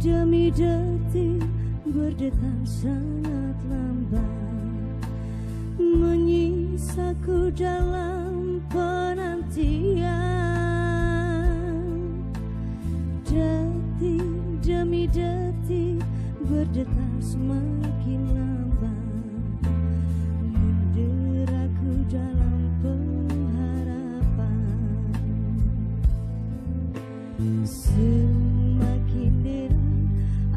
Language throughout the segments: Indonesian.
Demi detik berdetak sangat lambat, menyisaku dalam penantian. Detik demi detik berdetak semakin lambat, menderaku dalam pengharapan. Semakin deras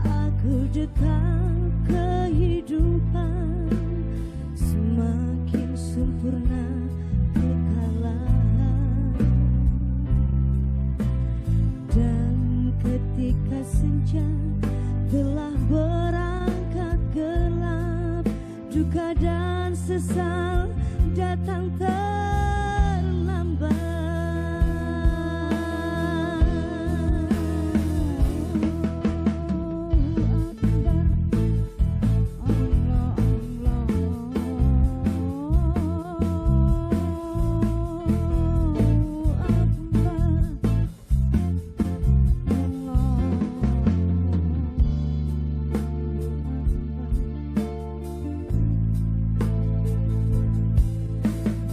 aku dekat kehidupan, semakin sempurna kekalahan. Dan ketika senja telah berangkat gelap, duka dan sesal datang terlambat.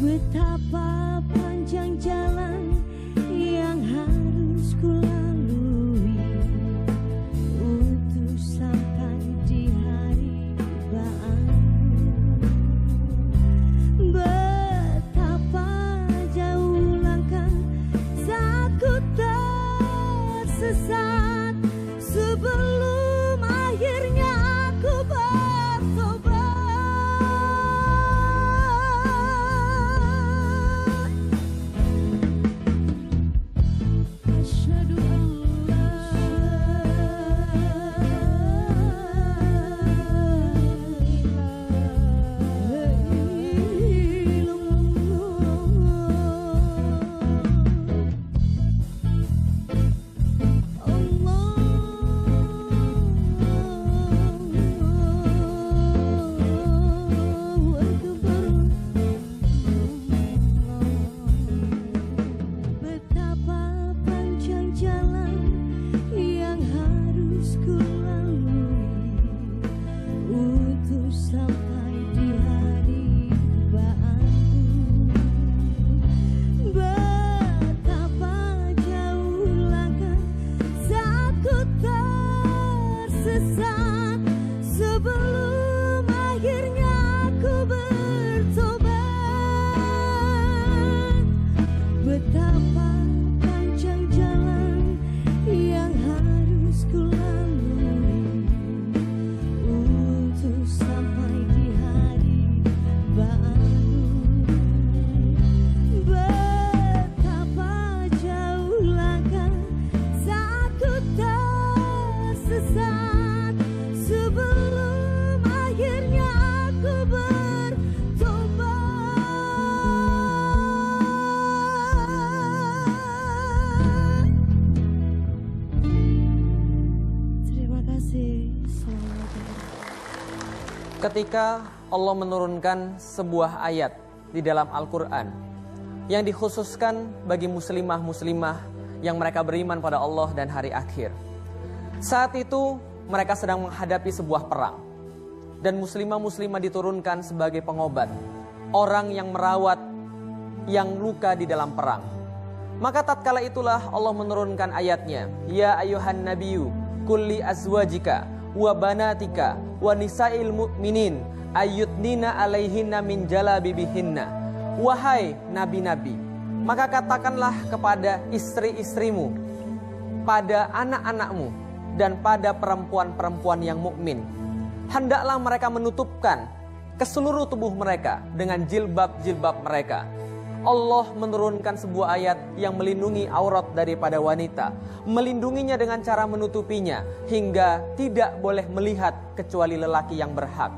Betapa panjang jalan yang harus kulalui untuk sampai di hari baanmu. Betapa jauh langkah saat ku tersesat, sebelum akhirnya aku bertobat. Ketika Allah menurunkan sebuah ayat di dalam Al-Quran yang dikhususkan bagi muslimah-muslimah yang mereka beriman pada Allah dan hari akhir. Saat itu mereka sedang menghadapi sebuah perang, dan muslimah-muslimah diturunkan sebagai pengobat, orang yang merawat yang luka di dalam perang. Maka tatkala itulah Allah menurunkan ayatnya, Ya ayuhan nabiyyu kulli azwajika wa banatika wa nisa'il mu'minin ayyudnina alaihinna min jalabibihinna. Wahai nabi-nabi, maka katakanlah kepada istri-istrimu, pada anak-anakmu, dan pada perempuan-perempuan yang mukmin, hendaklah mereka menutupkan ke seluruh tubuh mereka dengan jilbab-jilbab mereka. Allah menurunkan sebuah ayat yang melindungi aurat daripada wanita, melindunginya dengan cara menutupinya hingga tidak boleh melihat kecuali lelaki yang berhak.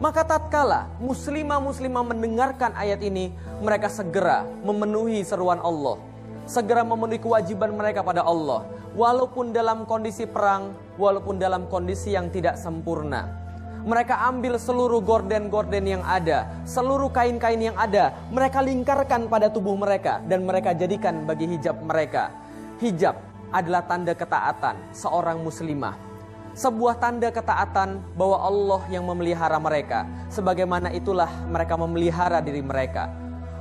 Maka tatkala muslimah-muslimah mendengarkan ayat ini, mereka segera memenuhi seruan Allah, segera memenuhi kewajiban mereka pada Allah, walaupun dalam kondisi perang, walaupun dalam kondisi yang tidak sempurna. Mereka ambil seluruh gorden-gorden yang ada, seluruh kain-kain yang ada, mereka lingkarkan pada tubuh mereka dan mereka jadikan bagi hijab mereka. Hijab adalah tanda ketaatan seorang muslimah, sebuah tanda ketaatan bahwa Allah yang memelihara mereka, sebagaimana itulah mereka memelihara diri mereka.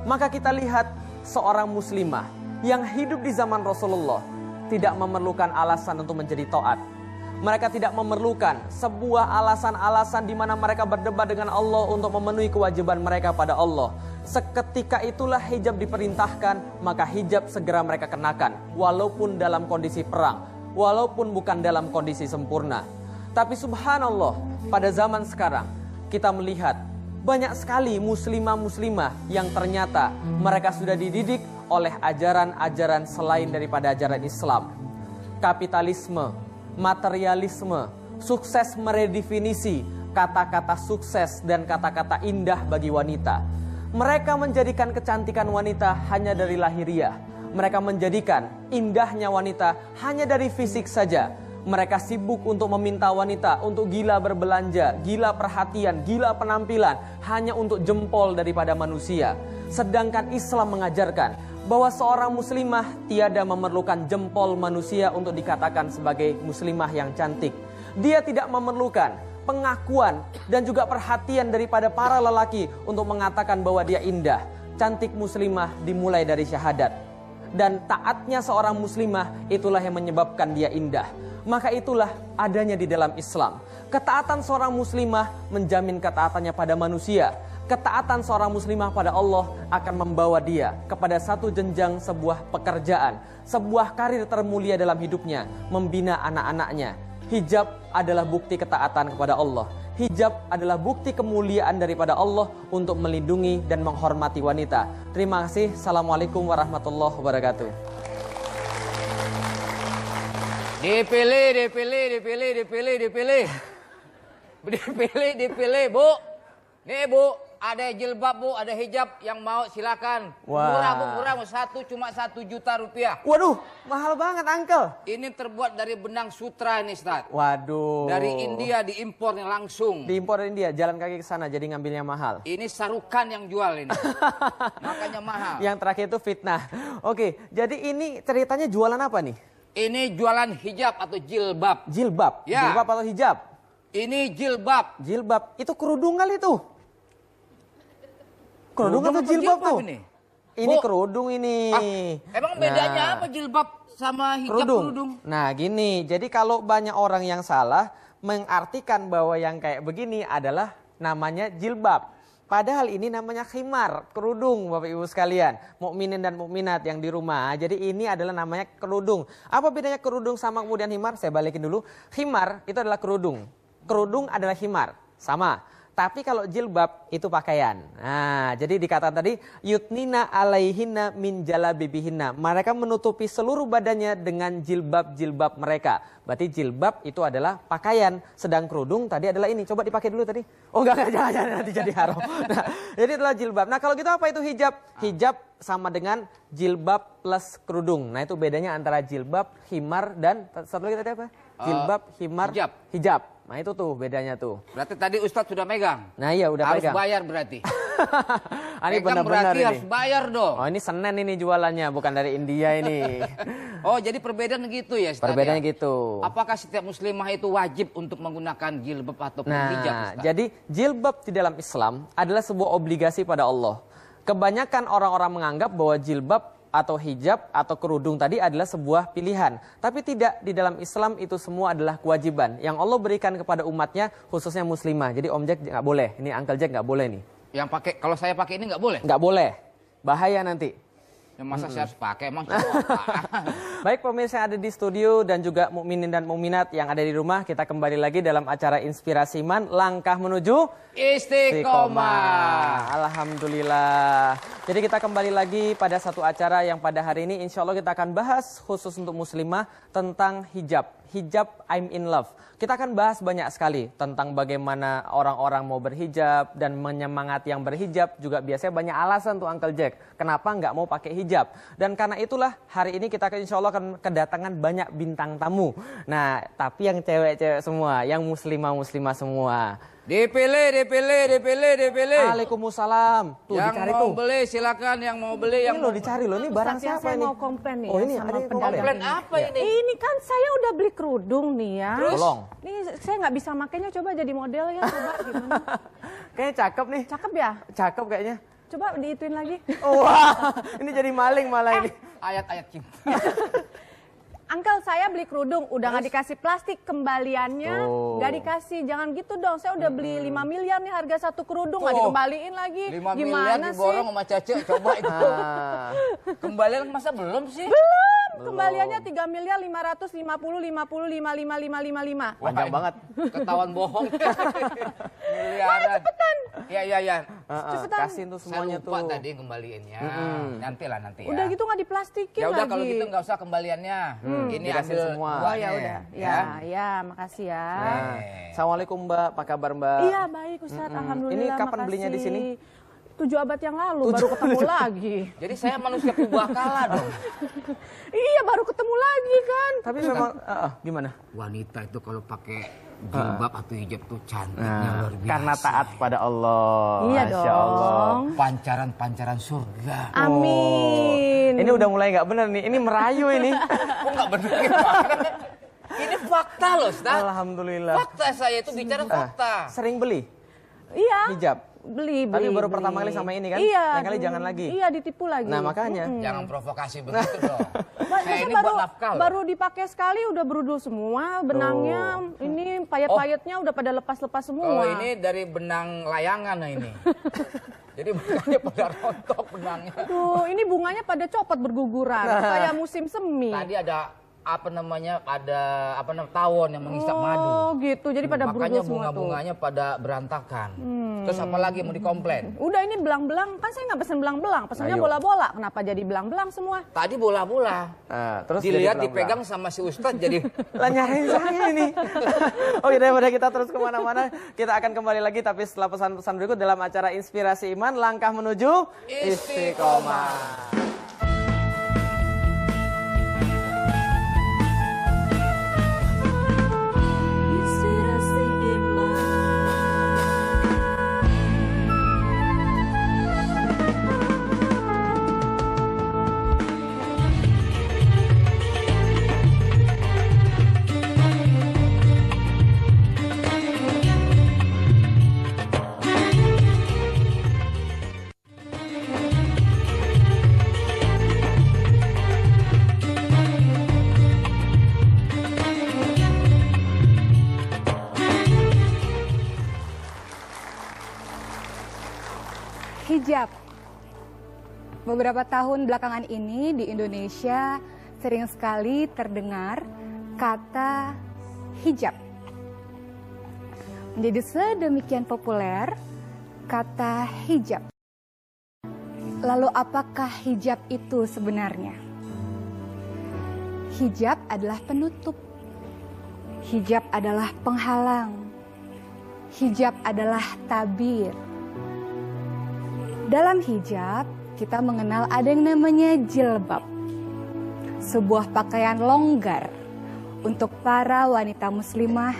Maka kita lihat seorang muslimah yang hidup di zaman Rasulullah tidak memerlukan alasan untuk menjadi taat. Mereka tidak memerlukan sebuah alasan-alasan di mana mereka berdebat dengan Allah untuk memenuhi kewajiban mereka pada Allah. Seketika itulah hijab diperintahkan, maka hijab segera mereka kenakan, walaupun dalam kondisi perang, walaupun bukan dalam kondisi sempurna. Tapi subhanallah, pada zaman sekarang kita melihat banyak sekali muslimah-muslimah yang ternyata mereka sudah dididik oleh ajaran-ajaran selain daripada ajaran Islam. Kapitalisme, materialisme, sukses meredefinisi kata-kata sukses dan kata-kata indah bagi wanita. Mereka menjadikan kecantikan wanita hanya dari lahiriah. Mereka menjadikan indahnya wanita hanya dari fisik saja. Mereka sibuk untuk meminta wanita untuk gila berbelanja, gila perhatian, gila penampilan, hanya untuk jempol daripada manusia. Sedangkan Islam mengajarkan bahwa seorang muslimah tiada memerlukan jempol manusia untuk dikatakan sebagai muslimah yang cantik. Dia tidak memerlukan pengakuan dan juga perhatian daripada para lelaki untuk mengatakan bahwa dia indah. Cantik muslimah dimulai dari syahadat. Dan taatnya seorang muslimah itulah yang menyebabkan dia indah. Maka itulah adanya di dalam Islam. Ketaatan seorang muslimah menjamin ketaatannya pada manusia. Ketaatan seorang muslimah pada Allah akan membawa dia kepada satu jenjang sebuah pekerjaan, sebuah karir termulia dalam hidupnya, membina anak-anaknya. Hijab adalah bukti ketaatan kepada Allah. Hijab adalah bukti kemuliaan daripada Allah untuk melindungi dan menghormati wanita. Terima kasih. Assalamualaikum warahmatullahi wabarakatuh. Dipilih, Bu. Nih, Bu, ada jilbab, Bu, ada hijab yang mau silakan. Wah. Murah, Bu, murah. Satu cuma 1 juta rupiah. Waduh, mahal banget, Uncle. Ini terbuat dari benang sutra ini, Ustaz. Waduh. Dari India diimpornya langsung. Diimpor dari India, jalan kaki ke sana jadi ngambilnya mahal. Ini Sarukan yang jual ini. Makanya mahal. Yang terakhir itu fitnah. Oke, jadi ini ceritanya jualan apa nih? Ini jualan hijab atau jilbab. Jilbab? Ya. Jilbab atau hijab? Ini jilbab. Jilbab, itu kerudung kali itu? Kerudung atau jilbab tuh? Ini Bu. kerudung ini. Emang bedanya apa jilbab sama hijab kerudung? Nah gini, jadi kalau banyak orang yang salah mengartikan bahwa yang kayak begini adalah namanya jilbab. Padahal ini namanya khimar, kerudung Bapak Ibu sekalian. Mukminin dan mukminat yang di rumah. Jadi ini adalah namanya kerudung. Apa bedanya kerudung sama kemudian khimar? Saya balikin dulu. Khimar itu adalah kerudung. Kerudung adalah khimar. Sama. Tapi kalau jilbab itu pakaian. Nah, jadi dikatakan tadi yutnina alaihinna min jalabibihinna. Mereka menutupi seluruh badannya dengan jilbab-jilbab mereka. Berarti jilbab itu adalah pakaian, sedang kerudung tadi adalah ini. Coba dipakai dulu tadi. Oh enggak jangan nanti jadi haram. Nah, jadi itulah jilbab. Nah, kalau gitu apa itu hijab? Hijab sama dengan jilbab plus kerudung. Nah, itu bedanya antara jilbab, khimar dan satu lagi tadi apa? Jilbab, khimar, hijab. Nah itu tuh bedanya tuh. Berarti tadi Ustadz sudah megang. Nah iya udah harus pegang. Harus bayar berarti. Ini benar-benar berarti ini. Harus bayar dong. Oh ini Senen ini jualannya, bukan dari India ini. Oh jadi perbedaan gitu ya Ustadz? Perbedaannya gitu. Apakah setiap muslimah itu wajib untuk menggunakan jilbab ataupun hijab Ustadz? Jadi jilbab di dalam Islam adalah sebuah obligasi pada Allah. Kebanyakan orang-orang menganggap bahwa jilbab atau hijab atau kerudung tadi adalah sebuah pilihan. Tapi tidak, di dalam Islam itu semua adalah kewajiban yang Allah berikan kepada umatnya, khususnya muslimah. Jadi Om Jack nggak boleh, ini Uncle Jack nggak boleh nih. Yang pakai, kalau saya pakai ini nggak boleh? Nggak boleh, bahaya nanti. Ya, masa saya harus pakai emang cowok? Baik pemirsa yang ada di studio dan juga mukminin dan mukminat yang ada di rumah, kita kembali lagi dalam acara Inspirasi Iman, langkah menuju Istiqomah. Alhamdulillah. Jadi kita kembali lagi pada satu acara yang pada hari ini insya Allah kita akan bahas khusus untuk muslimah tentang hijab. Hijab I'm in love. Kita akan bahas banyak sekali tentang bagaimana orang-orang mau berhijab dan menyemangati yang berhijab. Juga biasanya banyak alasan tuh Uncle Jack kenapa nggak mau pakai hijab. Dan karena itulah hari ini kita insya Allah akan kedatangan banyak bintang tamu. Nah tapi yang cewek-cewek semua, yang muslimah-muslimah semua. Dipilih. Waalaikumsalam. Tuh Yang dicari mau tuh. beli silakan, yang mau beli, yang Ini loh dicari loh, ini barang Ustaz, siapa saya ini? mau komplain nih Oh ya ini sama ada yang pedagang komplain. komplain apa ini? Ini kan saya udah beli kerudung nih ya. Terus? Tolong. Nih saya nggak bisa makainya, coba jadi model ya, coba gimana? Kayaknya cakep nih. Cakep ya? Cakep kayaknya. Coba diituin lagi. Oh, wah, ini jadi maling malah ini. Ayat-ayat cinta. Uncle, saya beli kerudung, udah nggak dikasih plastik, kembaliannya Oh. nggak dikasih. Jangan gitu dong, saya udah beli 5 miliar nih harga satu kerudung, nggak Tuh. dikembaliin lagi. 5 miliar Gimana diborong sih? sama Cace, coba itu. Ah, Kembalian masa belum sih? Kembaliannya 3 miliar 550 panjang banget. Ketahuan bohong. Miliaran. cepetan. Iya. Cepetan. Kasihin tuh Saya semuanya lupa tuh. tadi kembaliinnya. Nanti ya. Udah gitu nggak diplastikin Ya udah lagi. kalau gitu nggak usah kembaliannya. Ini dikasih ambil semua. Oh ya udah. Ya, makasih ya. Nah, Assalamualaukum Mbak, apa kabar Mbak? Iya baik Ustadz, alhamdulillah. Ini kapan makasih. belinya di sini? 7 abad yang lalu baru ketemu lagi. Jadi saya manusia purbakala dong. Iya baru ketemu lagi kan. Tapi memang, gimana? Wanita itu kalau pakai jilbab atau hijab tuh cantiknya luar biasa. Karena taat pada Allah. Iya Masya Allah. dong. Pancaran-pancaran surga. Amin. Ini udah mulai nggak bener nih, ini merayu ini. Kok nggak bener gimana? Ini fakta loh, Ustaz. Alhamdulillah. Fakta saya itu bicara fakta. Sering beli Iya. hijab? Beli. Tapi baru pertama kali sama ini kan? Iya. Lain kali jangan lagi. Iya ditipu lagi. Nah makanya. Jangan provokasi begitu dong. Saya Saya ini baru, buat nafkah loh. baru dipakai sekali udah berudul semua benangnya. Ini payet-payetnya udah pada lepas-lepas semua. Kalau ini dari benang layangan nah ini. Jadi makanya pada rontok benangnya. Tuh, ini bunganya pada copot berguguran. Kayak musim semi. Tadi ada tawon yang menghisap madu. Oh gitu, jadi pada Makanya berudul semua tuh. Hmm. bunga-bunganya pada berantakan. Terus apa lagi mau dikomplain? Udah ini belang-belang, kan saya nggak pesen belang-belang, pesennya Ayo. bola-bola. Kenapa jadi belang-belang semua? Tadi bola-bola. Terus Dilihat jadi dipegang sama si Ustadz jadi lah nyariin saya ini. Oke, daripada kita terus kemana-mana, kita akan kembali lagi tapi setelah pesan-pesan berikut dalam acara Inspirasi Iman, langkah menuju Istiqomah. Inspirasi Hijab. Beberapa tahun belakangan ini di Indonesia sering sekali terdengar kata hijab. Menjadi sedemikian populer kata hijab. Lalu apakah hijab itu sebenarnya? Hijab adalah penutup. Hijab adalah penghalang. Hijab adalah tabir. Dalam hijab, kita mengenal ada yang namanya jilbab. Sebuah pakaian longgar untuk para wanita muslimah,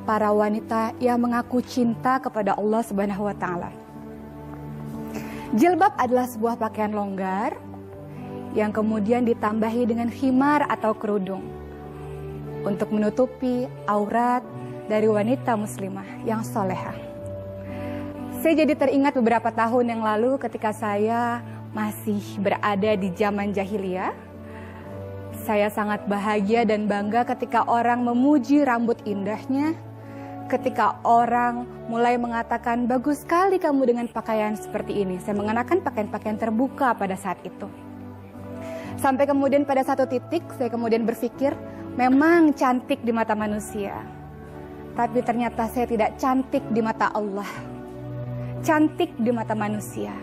para wanita yang mengaku cinta kepada Allah Subhanahu wa taala. Jilbab adalah sebuah pakaian longgar yang kemudian ditambahi dengan khimar atau kerudung untuk menutupi aurat dari wanita muslimah yang solehah. Saya jadi teringat beberapa tahun yang lalu ketika saya masih berada di zaman jahiliyah. Saya sangat bahagia dan bangga ketika orang memuji rambut indahnya, ketika orang mulai mengatakan, bagus sekali kamu dengan pakaian seperti ini. Saya mengenakan pakaian-pakaian terbuka pada saat itu. Sampai kemudian pada satu titik saya kemudian berpikir, memang cantik di mata manusia, tapi ternyata saya tidak cantik di mata Allah. Cantik di mata manusia,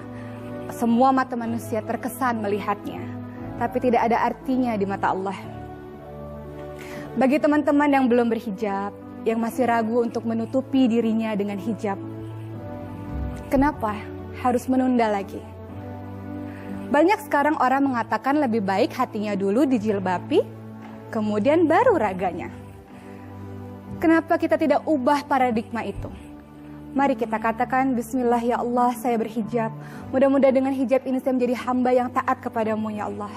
semua mata manusia terkesan melihatnya, tapi tidak ada artinya di mata Allah. Bagi teman-teman yang belum berhijab, yang masih ragu untuk menutupi dirinya dengan hijab, kenapa harus menunda lagi? Banyak sekarang orang mengatakan lebih baik hatinya dulu dijilbabi, kemudian baru raganya. Kenapa kita tidak ubah paradigma itu? Mari kita katakan, bismillah ya Allah, saya berhijab. Mudah-mudahan dengan hijab ini saya menjadi hamba yang taat kepadamu ya Allah.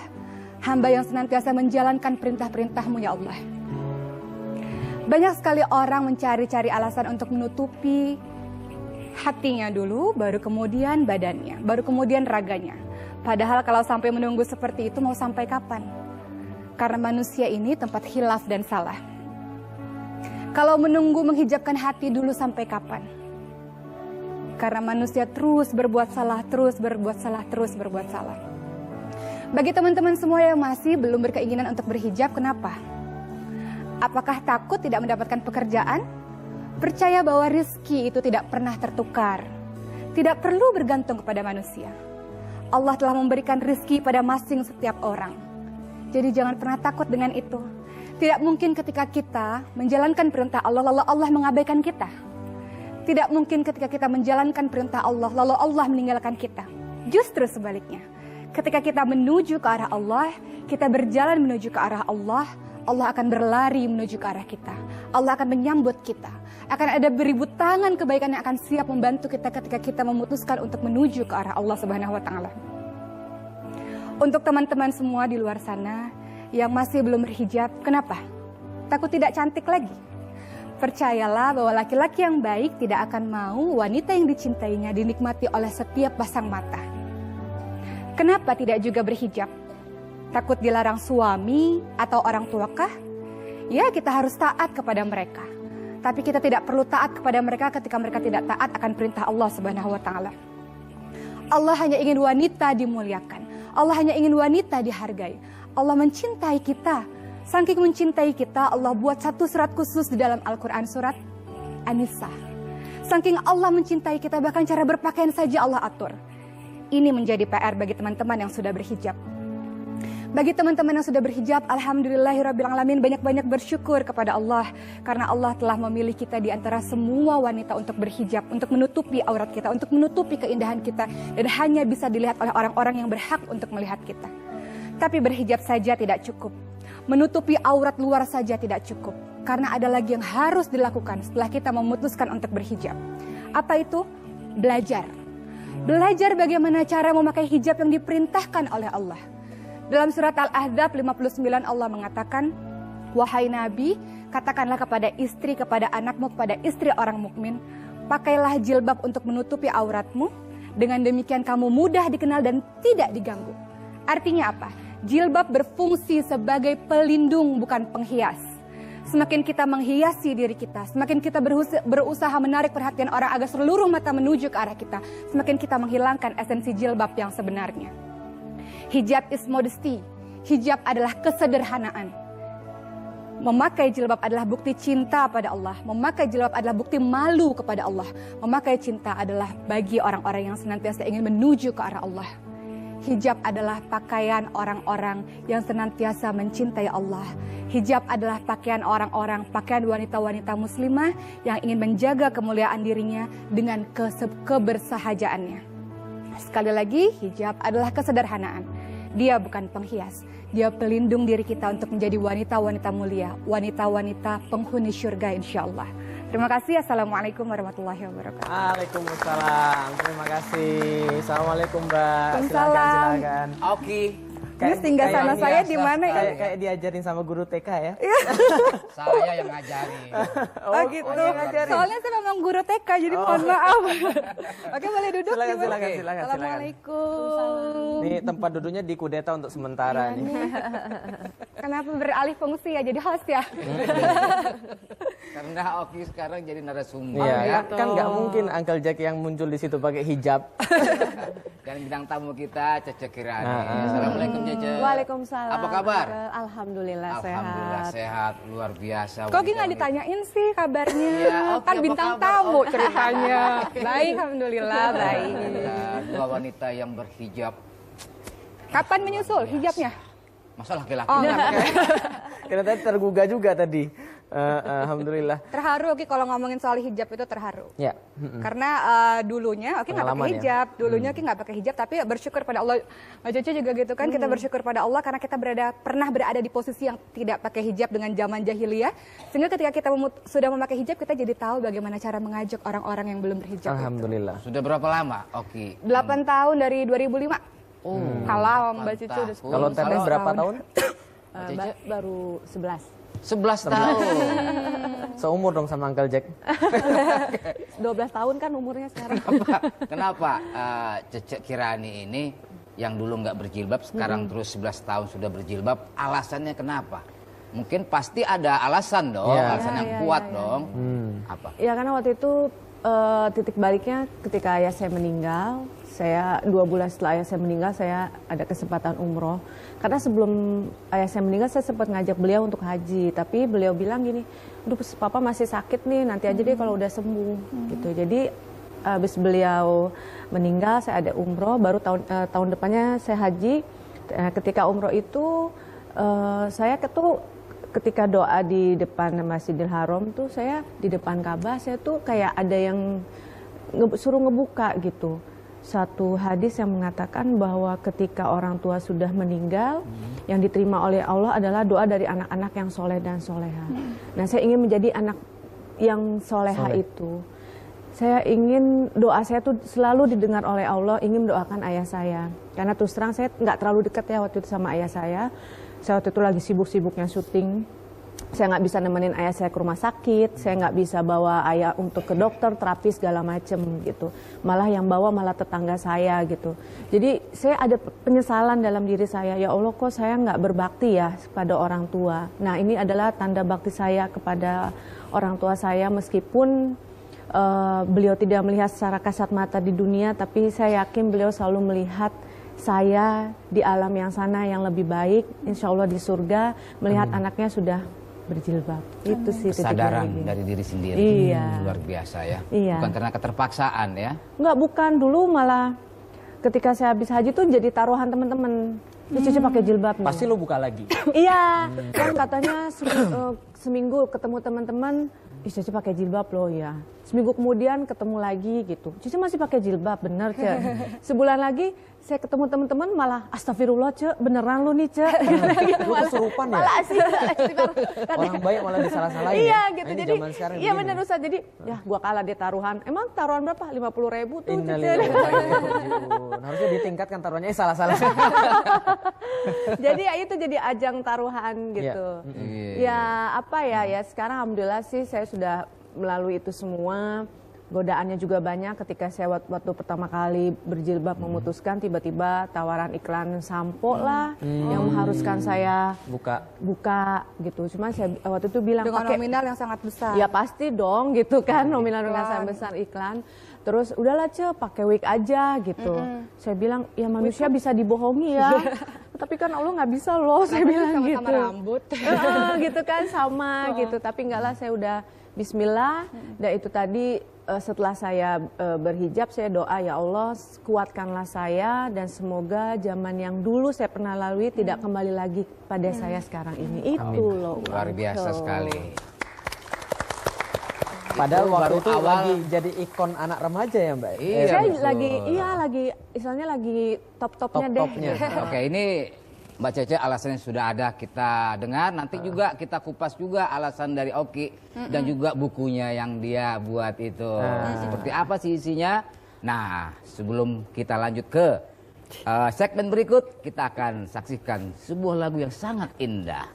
Hamba yang senantiasa menjalankan perintah-perintahmu ya Allah. Banyak sekali orang mencari-cari alasan untuk menutupi hatinya dulu, baru kemudian badannya, baru kemudian raganya. Padahal kalau sampai menunggu seperti itu mau sampai kapan? Karena manusia ini tempat khilaf dan salah. Kalau menunggu menghijabkan hati dulu sampai kapan? Karena manusia terus berbuat salah, terus berbuat salah, terus berbuat salah. Bagi teman-teman semua yang masih belum berkeinginan untuk berhijab, kenapa? Apakah takut tidak mendapatkan pekerjaan? Percaya bahwa rezeki itu tidak pernah tertukar. Tidak perlu bergantung kepada manusia. Allah telah memberikan rezeki pada masing setiap orang. Jadi jangan pernah takut dengan itu. Tidak mungkin ketika kita menjalankan perintah Allah, lalu Allah mengabaikan kita. Tidak mungkin ketika kita menjalankan perintah Allah, lalu Allah meninggalkan kita. Justru sebaliknya. Ketika kita menuju ke arah Allah, kita berjalan menuju ke arah Allah, Allah akan berlari menuju ke arah kita. Allah akan menyambut kita. Akan ada beribu tangan kebaikan yang akan siap membantu kita ketika kita memutuskan untuk menuju ke arah Allah Subhanahu wa Ta'ala. Untuk teman-teman semua di luar sana yang masih belum berhijab, kenapa? Takut tidak cantik lagi? Percayalah bahwa laki-laki yang baik tidak akan mau wanita yang dicintainya dinikmati oleh setiap pasang mata. Kenapa tidak juga berhijab? Takut dilarang suami atau orang tuakah? Ya, kita harus taat kepada mereka. Tapi kita tidak perlu taat kepada mereka ketika mereka tidak taat akan perintah Allah Subhanahu wa Ta'ala. Allah hanya ingin wanita dimuliakan. Allah hanya ingin wanita dihargai. Allah mencintai kita. Saking mencintai kita, Allah buat satu surat khusus di dalam Al-Quran, surat An-Nisa. Saking Allah mencintai kita, bahkan cara berpakaian saja Allah atur. Ini menjadi PR bagi teman-teman yang sudah berhijab. Bagi teman-teman yang sudah berhijab, alhamdulillahirrabbilalamin, banyak-banyak bersyukur kepada Allah. Karena Allah telah memilih kita di antara semua wanita untuk berhijab, untuk menutupi aurat kita, untuk menutupi keindahan kita. Dan hanya bisa dilihat oleh orang-orang yang berhak untuk melihat kita. Tapi berhijab saja tidak cukup. Menutupi aurat luar saja tidak cukup. Karena ada lagi yang harus dilakukan setelah kita memutuskan untuk berhijab. Apa itu? Belajar. Belajar bagaimana cara memakai hijab yang diperintahkan oleh Allah. Dalam surat Al-Ahzab 59 Allah mengatakan, wahai Nabi, katakanlah kepada istri, kepada anakmu, kepada istri orang mukmin, pakailah jilbab untuk menutupi auratmu. Dengan demikian kamu mudah dikenal dan tidak diganggu. Artinya apa? Jilbab berfungsi sebagai pelindung, bukan penghias. Semakin kita menghiasi diri kita, semakin kita berusaha menarik perhatian orang agar seluruh mata menuju ke arah kita, semakin kita menghilangkan esensi jilbab yang sebenarnya. Hijab is modesty. Hijab adalah kesederhanaan. Memakai jilbab adalah bukti cinta pada Allah. Memakai jilbab adalah bukti malu kepada Allah. Memakai cinta adalah bagi orang-orang yang senantiasa ingin menuju ke arah Allah. Hijab adalah pakaian orang-orang yang senantiasa mencintai Allah. Hijab adalah pakaian orang-orang, pakaian wanita-wanita muslimah yang ingin menjaga kemuliaan dirinya dengan kebersahajaannya. Sekali lagi, hijab adalah kesederhanaan. Dia bukan penghias. Dia pelindung diri kita untuk menjadi wanita-wanita mulia, wanita-wanita penghuni syurga insya-Allah. Terima kasih. Assalamualaikum warahmatullahi wabarakatuh. Waalaikumsalam. Terima kasih. Assalamualaikum Mbak. Waalaikumsalam. Silakan. Oke. Ini singgah sana saya di mana ya? Kayak diajarin sama guru TK ya. Saya yang ngajarin. Oh gitu. Soalnya saya memang memang guru TK, jadi mohon maaf. Oke, boleh duduk. Silakan, Gimana? silakan. Assalamualaikum. Ini tempat duduknya dikudeta untuk sementara nih. Kenapa beralih fungsi ya, jadi host ya? Karena Oki sekarang jadi narasumber Iya, ya. kan nggak mungkin Uncle Jack yang muncul di situ pakai hijab. Dan bintang tamu kita Cece Kirani. Nah. Assalamualaikum Cece. Waalaikumsalam. Apa kabar? Alhamdulillah, Alhamdulillah sehat. sehat, luar biasa. Kok nggak ditanyain sih kabarnya? Iya, Oki, Kan apa bintang kabar, tamu Oki? ceritanya. Baik, alhamdulillah baik. Dua wanita yang berhijab. Kapan menyusul hijabnya? Masa laki-laki? Oh, enggak. Karena tadi tergugah juga tadi. Alhamdulillah. Terharu Oki kalau ngomongin soal hijab itu terharu. Ya. Karena dulunya Oki nggak pakai Pengalaman ya? hijab, dulunya Oki nggak pakai hijab, tapi bersyukur pada Allah. Mbak Cece juga gitu kan, kita bersyukur pada Allah karena kita pernah berada di posisi yang tidak pakai hijab dengan zaman jahiliyah, sehingga ketika kita sudah memakai hijab kita jadi tahu bagaimana cara mengajak orang-orang yang belum berhijab. Alhamdulillah. Sudah berapa lama Oki? 8 tahun dari 2005. Kalau Mbak Cece udah 10 Kalau Teteh berapa tahun? Baru 11. 11 tahun. Seumur dong sama Uncle Jack. 12 tahun kan umurnya sekarang. Kenapa Cece Kirani ini yang dulu nggak berjilbab sekarang terus 11 tahun sudah berjilbab? Alasannya kenapa? Mungkin pasti ada alasan dong, Ya. alasan yang kuat dong. Apa? Ya karena waktu itu titik baliknya ketika ayah saya meninggal. Saya 2 bulan setelah ayah saya meninggal, saya ada kesempatan umroh. Karena sebelum ayah saya meninggal, saya sempat ngajak beliau untuk haji. Tapi beliau bilang gini, aduh papa masih sakit nih, nanti aja deh kalau udah sembuh. Gitu. Jadi habis beliau meninggal, saya ada umroh, baru tahun depannya saya haji. Ketika umroh itu, saya ketika doa di depan Masjidil Haram tuh, saya di depan Ka'bah, saya tuh kayak ada yang suruh ngebuka gitu. Satu hadis yang mengatakan bahwa ketika orang tua sudah meninggal, yang diterima oleh Allah adalah doa dari anak-anak yang soleh dan soleha. Nah, saya ingin menjadi anak yang soleha itu. Saya ingin doa saya tuh selalu didengar oleh Allah, ingin mendoakan ayah saya. Karena terus terang saya nggak terlalu dekat ya waktu itu sama ayah saya. Saya waktu itu lagi sibuk-sibuknya syuting. Saya nggak bisa nemenin ayah saya ke rumah sakit, saya nggak bisa bawa ayah untuk ke dokter, terapi segala macem gitu. Malah yang bawa malah tetangga saya gitu. Jadi saya ada penyesalan dalam diri saya, ya Allah kok saya nggak berbakti ya kepada orang tua. Nah ini adalah tanda bakti saya kepada orang tua saya meskipun beliau tidak melihat secara kasat mata di dunia, tapi saya yakin beliau selalu melihat saya di alam yang sana yang lebih baik, insya Allah di surga melihat anaknya sudah berjilbab. Itu sih Kesadaran titik dari diri sendiri. Iya. Luar biasa ya. Iya. Bukan karena keterpaksaan ya. Enggak, bukan. Dulu malah ketika saya habis haji tuh jadi taruhan teman-teman. Cici pakai jilbab nih. Pasti lu buka lagi. Iya, kan katanya seminggu ketemu teman-teman, Cici pakai jilbab loh ya. Seminggu kemudian ketemu lagi gitu. Cici masih pakai jilbab, bener Cek. Sebulan lagi saya ketemu teman-teman malah astagfirullah Cek, beneran lu nih Cek. Lu kesurupan ya? Malah sih. Orang baik malah disalah-salahin Iya ya? gitu, Ini jadi zaman sekarang iya begini. bener Ustaz, jadi ya gua kalah di taruhan. Emang taruhan berapa? 50.000 tuh. Innalillahi wa inna ilaihi raji'un. Harusnya ditingkatkan taruhannya, salah-salah. Jadi ya itu jadi ajang taruhan gitu. Ya apa ya sekarang alhamdulillah sih saya sudah melalui itu semua. Godaannya juga banyak ketika saya waktu pertama kali berjilbab memutuskan tiba-tiba tawaran iklan sampo lah yang mengharuskan saya buka gitu. Cuma saya waktu itu bilang dengan pakai nominal yang sangat besar. ya pasti dong gitu kan, nominal yang sangat besar iklan. Terus udahlah pakai wig aja gitu. Saya bilang ya manusia bisa dibohongi ya. Tapi kan Allah nggak bisa loh, saya bilang sama-sama gitu. rambut. Gitu kan sama gitu. Tapi enggak lah, saya udah Bismillah. Dan itu tadi setelah saya berhijab, saya doa ya Allah kuatkanlah saya dan semoga zaman yang dulu saya pernah lalui tidak kembali lagi pada saya sekarang ini. Itu loh. Luar biasa Uncle. sekali. Padahal Itu waktu baru itu awal. lagi jadi ikon anak remaja ya Mbak? Iya, Saya betul. lagi istilahnya lagi top-topnya deh. Top-topnya. Oke, ini Mbak Cece alasannya sudah ada kita dengar. Nanti juga kita kupas juga alasan dari Oki dan juga bukunya yang dia buat itu. Seperti apa sih isinya? Nah, sebelum kita lanjut ke segmen berikut, kita akan saksikan sebuah lagu yang sangat indah.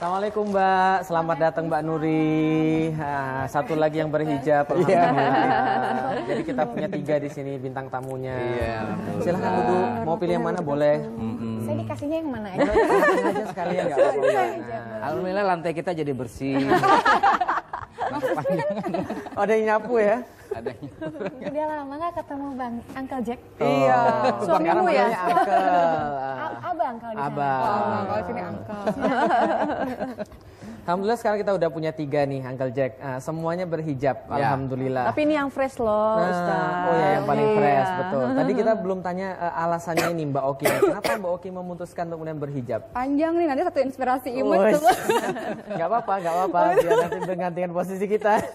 Assalamualaikum Mbak, selamat datang Mbak Nuri. Satu lagi yang berhijab. Jadi kita punya 3 di sini bintang tamunya. Silahkan duduk, mau pilih yang mana boleh. Saya dikasihnya yang mana aja? Langsung aja sekalian nggak apa-apa. Alhamdulillah lantai kita jadi bersih. Oh, ada yang nyapu ya? Adanya. Udah lama nggak ketemu Bang Uncle Jack? Iya. Suamimu ya? Abang kalau di sana. Abang. Oh, kalau sini angka. Alhamdulillah sekarang kita udah punya 3 nih Uncle Jack. Semuanya berhijab, Ya. alhamdulillah. Tapi ini yang fresh loh, Ustaz. Oh ya, yang paling Iya. fresh, betul. Tadi kita belum tanya alasannya ini Mbak Oki. Kenapa Mbak Oki memutuskan untuk kemudian berhijab? Panjang nih, nanti satu inspirasi imut Wes. tuh. Gak apa-apa, biar nanti bergantian posisi kita.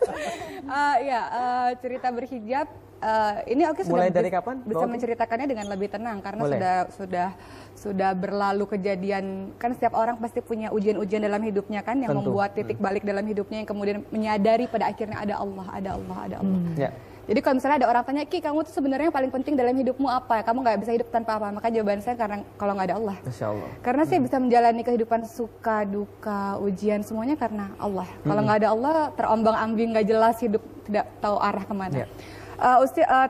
Cerita berhijab ini oke sudah Mulai dari kapan, bisa Mbak Oki? menceritakannya dengan lebih tenang karena Boleh. sudah berlalu kejadian, kan setiap orang pasti punya ujian-ujian dalam hidupnya kan yang Tentu. membuat titik balik dalam hidupnya yang kemudian menyadari pada akhirnya ada Allah, ada Allah, ada Allah. Ya. Jadi kalau misalnya ada orang tanya, Ki, kamu tuh sebenarnya yang paling penting dalam hidupmu apa? Kamu nggak bisa hidup tanpa apa? Maka jawaban saya karena kalau nggak ada Allah. Masya Allah. Karena saya bisa menjalani kehidupan suka, duka, ujian semuanya karena Allah. Kalau nggak ada Allah, terombang-ambing, nggak jelas hidup, tidak tahu arah kemana. Ya.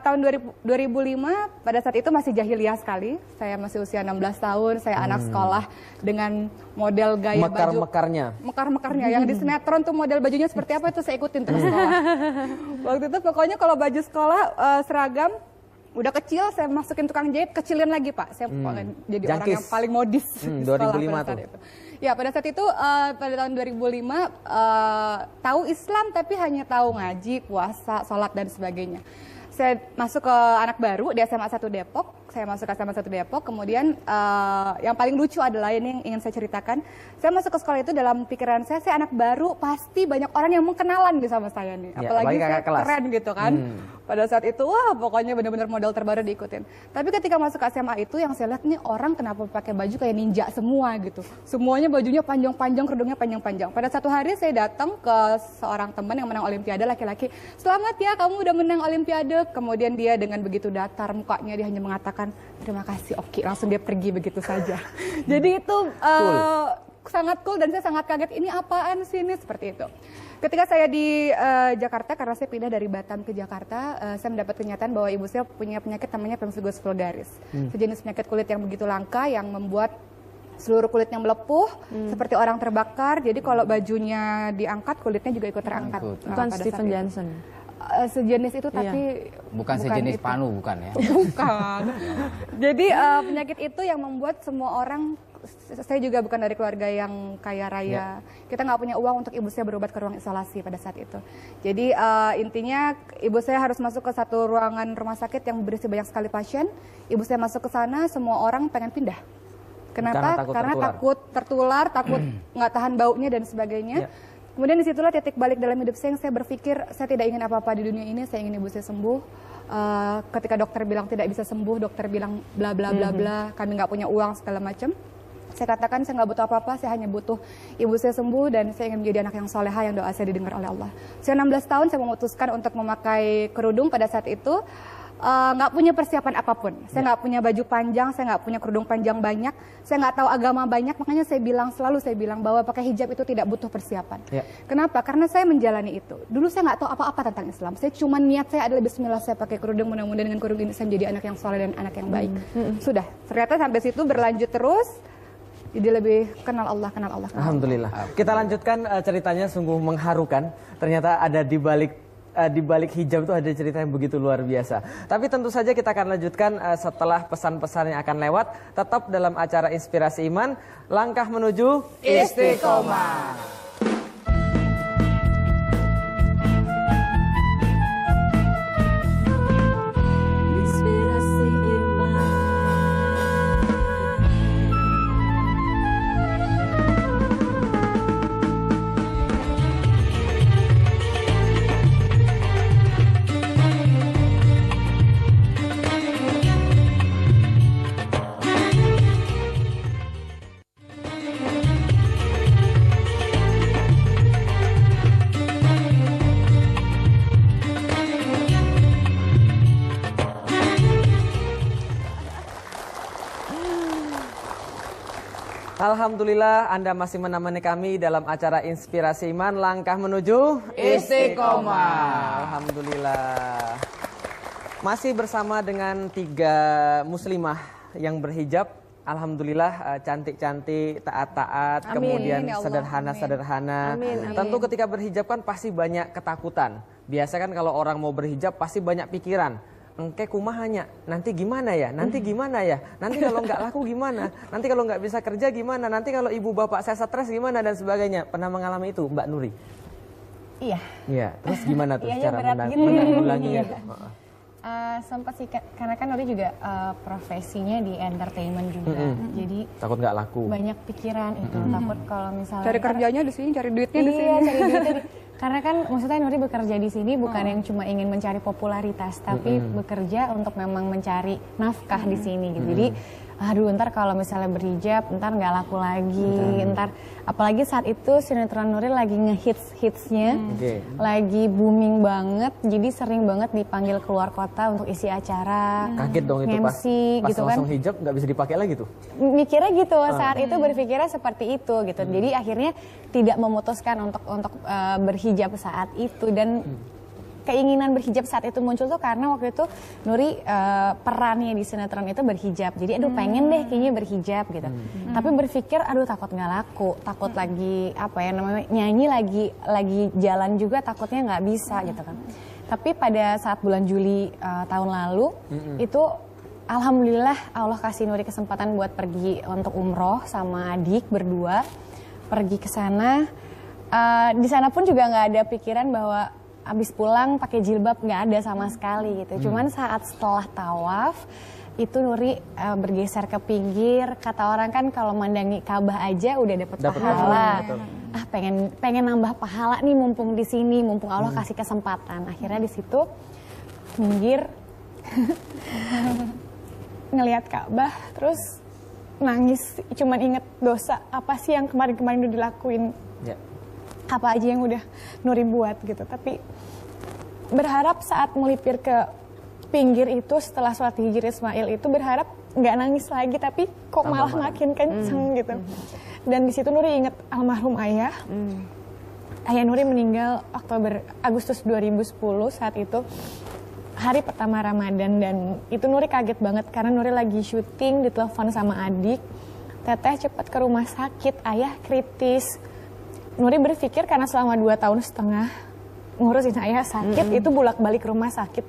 Tahun 2005 pada saat itu masih jahiliyah sekali. Saya masih usia 16 tahun, saya anak sekolah dengan model gaya baju Mekar-mekarnya. mekar-mekarnya yang di sinetron tuh model bajunya seperti apa itu saya ikutin terus sekolah. Waktu itu pokoknya kalau baju sekolah seragam udah kecil saya masukin tukang jahit, kecilin lagi Pak. Saya pokoknya jadi orang Jangkis. yang paling modis di sekolah 2005 pada saat tuh. itu. Ya pada saat itu pada tahun 2005 tahu Islam tapi hanya tahu ngaji, puasa, sholat dan sebagainya. Saya masuk ke anak baru di SMA 1 Depok. Saya masuk ke SMA 1 Depok. Kemudian yang paling lucu adalah ini yang ingin saya ceritakan. Saya masuk ke sekolah itu dalam pikiran saya anak baru pasti banyak orang yang mau kenalan nih sama saya nih. Ya, Apalagi apalagi saya kakak kelas. keren gitu kan. Pada saat itu wah pokoknya benar-benar model terbaru diikutin. Tapi ketika masuk ke SMA itu yang saya lihat nih orang kenapa pakai baju kayak ninja semua gitu. Semuanya bajunya panjang-panjang, kerudungnya panjang-panjang. Pada satu hari saya datang ke seorang teman yang menang olimpiade laki-laki. Selamat ya kamu udah menang olimpiade. Kemudian dia dengan begitu datar mukanya dia hanya mengatakan terima kasih Oki. Langsung dia pergi begitu saja. Jadi itu sangat cool dan saya sangat kaget ini apaan sih ini seperti itu. Ketika saya di Jakarta, karena saya pindah dari Batam ke Jakarta, saya mendapat kenyataan bahwa ibu saya punya penyakit namanya pemphigus vulgaris. Sejenis penyakit kulit yang begitu langka yang membuat seluruh kulitnya melepuh seperti orang terbakar. Jadi kalau bajunya diangkat, kulitnya juga ikut terangkat. Bukan pada saat Stephen itu. Johnson. Sejenis itu tapi Bukan sejenis itu. panu, bukan ya? Bukan. Jadi penyakit itu yang membuat semua orang, saya juga bukan dari keluarga yang kaya raya. Kita nggak punya uang untuk ibu saya berobat ke ruang isolasi pada saat itu. Jadi intinya ibu saya harus masuk ke satu ruangan rumah sakit yang berisi banyak sekali pasien. Ibu saya masuk ke sana, semua orang pengen pindah. Kenapa? Karena takut tertular, takut nggak tahan baunya dan sebagainya. Kemudian disitulah titik balik dalam hidup saya yang saya berpikir saya tidak ingin apa-apa di dunia ini, saya ingin ibu saya sembuh. Ketika dokter bilang tidak bisa sembuh, dokter bilang bla bla bla bla, kami nggak punya uang segala macam. Saya katakan saya nggak butuh apa-apa, saya hanya butuh ibu saya sembuh dan saya ingin menjadi anak yang soleha yang doa saya didengar oleh Allah. Saya 16 tahun saya memutuskan untuk memakai kerudung pada saat itu. Nggak punya persiapan apapun. Saya nggak punya baju panjang, saya nggak punya kerudung panjang banyak, saya nggak tahu agama banyak, makanya selalu saya bilang bahwa pakai hijab itu tidak butuh persiapan. Kenapa? Karena saya menjalani itu. Dulu saya nggak tahu apa-apa tentang Islam. Saya cuma niat saya adalah Bismillah saya pakai kerudung, mudah-mudahan dengan kerudung ini saya menjadi anak yang soleh dan anak yang baik. Sudah. Ternyata sampai situ berlanjut terus. Jadi lebih kenal Allah. Alhamdulillah. Kita lanjutkan ceritanya sungguh mengharukan. Ternyata ada di balik hijab itu ada cerita yang begitu luar biasa. Tapi tentu saja kita akan lanjutkan setelah pesan-pesan yang akan lewat. Tetap dalam acara Inspirasi Iman, langkah menuju Istiqomah. Alhamdulillah Anda masih menemani kami dalam acara Inspirasi Iman, langkah menuju Istiqomah. Alhamdulillah. Masih bersama dengan 3 muslimah yang berhijab. Alhamdulillah cantik-cantik, taat-taat, kemudian Ya Allah, sederhana-sederhana. Amin. Tentu ketika berhijab kan pasti banyak ketakutan. Biasa kan kalau orang mau berhijab pasti banyak pikiran. Engke kumahanya, nanti gimana ya? Nanti gimana ya? Nanti kalau nggak laku gimana? Nanti kalau nggak bisa kerja gimana? Nanti kalau ibu bapak saya stres gimana dan sebagainya. Pernah mengalami itu, Mbak Nuri? Iya. Iya. Terus gimana tuh Iyanya cara berat gitu. menanggulanginya? Sempat sih karena kan Nuri juga profesinya di entertainment juga. Jadi Takut nggak laku. banyak pikiran itu, takut kalau misalnya Cari kerjanya di sini, cari duitnya di sini. Iya, cari duitnya karena kan maksudnya Nuri bekerja di sini bukan yang cuma ingin mencari popularitas, tapi bekerja untuk memang mencari nafkah di sini gitu. Jadi aduh ntar kalau misalnya berhijab ntar nggak laku lagi, ntar apalagi saat itu sinetron Nuri lagi ngehits-hitsnya, lagi booming banget, jadi sering banget dipanggil keluar kota untuk isi acara, Kaget dong itu pas gitu kan. langsung hijab nggak bisa dipakai lagi tuh. Mikirnya gitu saat itu, berpikirnya seperti itu gitu. Jadi akhirnya tidak memutuskan untuk berhijab saat itu, dan keinginan berhijab saat itu muncul tuh karena waktu itu Nuri perannya di sinetron itu berhijab. Jadi aduh pengen deh kayaknya berhijab gitu. Tapi berpikir aduh takut nggak laku, takut lagi apa ya namanya nyanyi lagi jalan juga takutnya nggak bisa gitu kan. Tapi pada saat bulan Juli tahun lalu itu alhamdulillah Allah kasih Nuri kesempatan buat pergi untuk umroh sama adik berdua, pergi ke sana. Di sana pun juga nggak ada pikiran bahwa abis pulang pakai jilbab, nggak ada sama sekali gitu. Cuman saat setelah tawaf itu Nuri bergeser ke pinggir. Kata orang kan kalau mandangi Ka'bah aja udah dapet pahala. Pengen nambah pahala nih mumpung di sini, mumpung Allah kasih kesempatan. Akhirnya di situ minggir ngelihat Ka'bah terus nangis. Cuman inget dosa apa sih yang kemarin-kemarin udah dilakuin. Ya. Apa aja yang udah Nuri buat gitu. Tapi berharap saat melipir ke pinggir itu setelah sholat hijri Ismail itu berharap nggak nangis lagi, tapi kok malah makin kenceng gitu. Dan di situ Nuri inget almarhum ayah. Ayah Nuri meninggal Agustus 2010 saat itu hari pertama Ramadan, dan itu Nuri kaget banget karena Nuri lagi syuting, ditelepon sama adik, Teteh cepat ke rumah sakit, ayah kritis. Nuri berpikir karena selama 2,5 tahun ngurusin ayah sakit, itu bolak-balik rumah sakit.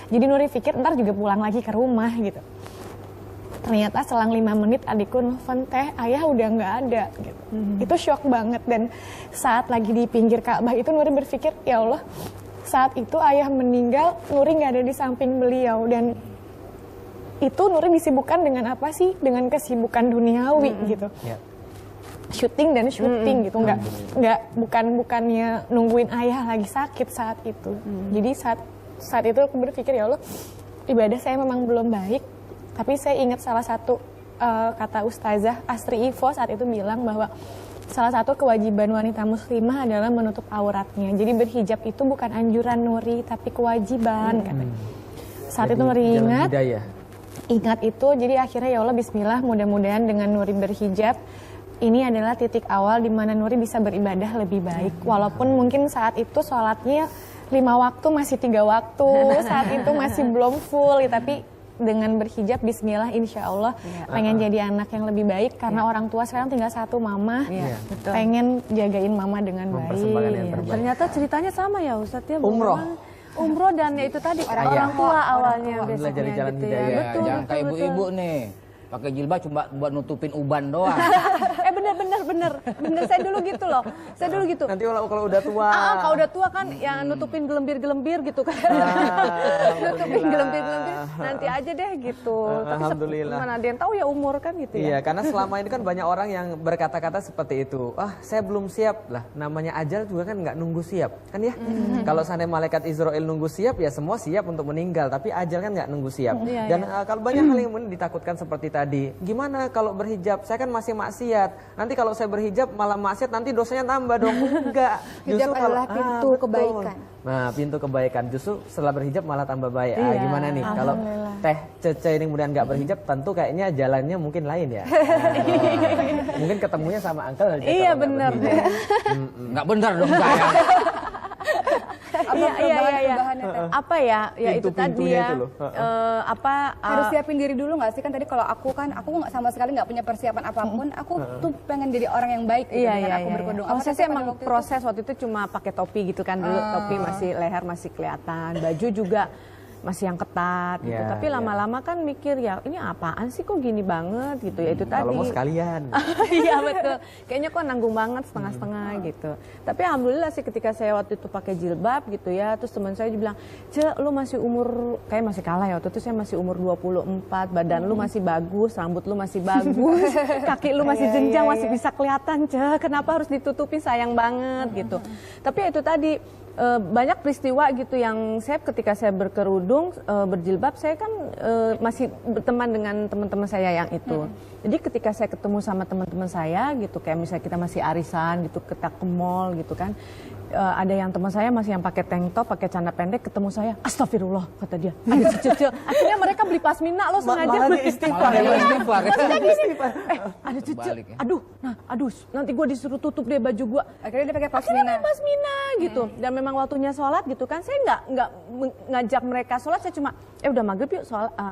Jadi Nuri pikir ntar juga pulang lagi ke rumah gitu. Ternyata selang 5 menit adikku nelfon, Teh ayah udah nggak ada gitu. Itu shock banget, dan saat lagi di pinggir Ka'bah itu Nuri berpikir, ya Allah saat itu ayah meninggal, Nuri nggak ada di samping beliau, dan itu Nuri disibukkan dengan apa sih? Dengan kesibukan duniawi gitu. Syuting dan syuting gitu, bukannya nungguin ayah lagi sakit saat itu. Jadi saat itu aku berpikir, ya Allah ibadah saya memang belum baik, tapi saya ingat salah satu kata Ustazah Astri Ivo saat itu bilang bahwa salah satu kewajiban wanita muslimah adalah menutup auratnya. Jadi berhijab itu bukan anjuran Nuri, tapi kewajiban katanya. Saat itu Nuri ingat itu, jadi akhirnya ya Allah bismillah, mudah-mudahan dengan Nuri berhijab ini adalah titik awal di mana Nuri bisa beribadah lebih baik. Walaupun mungkin saat itu sholatnya 5 waktu masih 3 waktu, saat itu masih belum full, tapi dengan berhijab bismillah insya Allah pengen jadi anak yang lebih baik, karena orang tua sekarang tinggal satu, mama, pengen jagain mama dengan baik. Ternyata ceritanya sama ya Ustadz ya. Umroh dan ya itu tadi orang tua awalnya basicnya jadi jalan gitu ya. Betul, jangan kayak ibu-ibu nih pakai jilbab cuma buat nutupin uban doang. bener saya dulu gitu loh. Nanti kalau udah tua. Kalau udah tua kan ya nutupin gelembir gitu kan. Nutupin gelembir nanti aja deh gitu. Alhamdulillah. Mana ada yang tahu ya umur kan gitu ya. Iya, karena selama ini kan banyak orang yang berkata-kata seperti itu. Saya belum siap lah. Namanya ajal juga kan nggak nunggu siap, kan ya? Kalau seandainya malaikat Israel nunggu siap, ya semua siap untuk meninggal. Tapi ajal kan nggak nunggu siap. Dan kalau banyak hal yang ditakutkan seperti tadi. Gimana kalau berhijab? Saya kan masih maksiat. Nanti kalau kalau saya berhijab malah maksiat nanti dosanya tambah dong. Enggak. Hijab adalah pintu betul. kebaikan. Nah, pintu kebaikan. Justru setelah berhijab malah tambah baik. Iya, Gimana nih kalau Teh Cece ini kemudian nggak berhijab, tentu kayaknya jalannya mungkin lain ya. Mungkin ketemunya sama uncle aja. Iya, kalau nggak bener. berhijab. Nggak benar dong saya. Perubahan-perubahannya, Teh? Apa ya? Ya itu tadi Pintu-pintunya ya. itu loh. Harus siapin diri dulu nggak sih? Kan tadi kalau aku nggak sama sekali nggak punya persiapan apapun. Aku tuh pengen jadi orang yang baik gitu Iya, dengan iya, aku iya. berkerudung. Kalau Apa saya Teh sih pada emang waktu itu? proses waktu itu cuma pakai topi gitu kan dulu, topi masih leher masih kelihatan, baju juga masih yang ketat gitu. Iya, Tapi lama-lama kan mikir ya ini apaan sih kok gini banget gitu ya itu tadi. Kalau mau sekalian. Iya betul. Kayaknya kok nanggung banget setengah-setengah gitu. Tapi alhamdulillah sih ketika saya waktu itu pakai jilbab gitu ya, terus teman saya bilang, "Ce, lu masih umur kayak masih kalah ya waktu itu saya masih umur 24, badan lu masih bagus, rambut lu masih bagus, kaki lu masih jenjang, masih bisa kelihatan, Ce. Kenapa harus ditutupi sayang banget gitu." Tapi ya itu tadi banyak peristiwa gitu yang saya ketika saya berkerudung berjilbab saya kan masih berteman dengan teman-teman saya yang itu. Jadi ketika saya ketemu sama teman-teman saya gitu kayak misalnya kita masih arisan gitu kita ke mall gitu kan ada yang teman saya masih yang pakai tank top pakai celana pendek ketemu saya astagfirullah kata dia ada cucu akhirnya mereka beli pasmina lo sengaja Malah beli istighfar. Istighfar. ada cucu Balik ya. aduh nanti gue disuruh tutup deh baju gue Akhirnya dia pakai akhirnya pasmina. pakai pasmina gitu dan memang waktunya sholat gitu kan saya nggak ngajak mereka sholat saya cuma udah maghrib yuk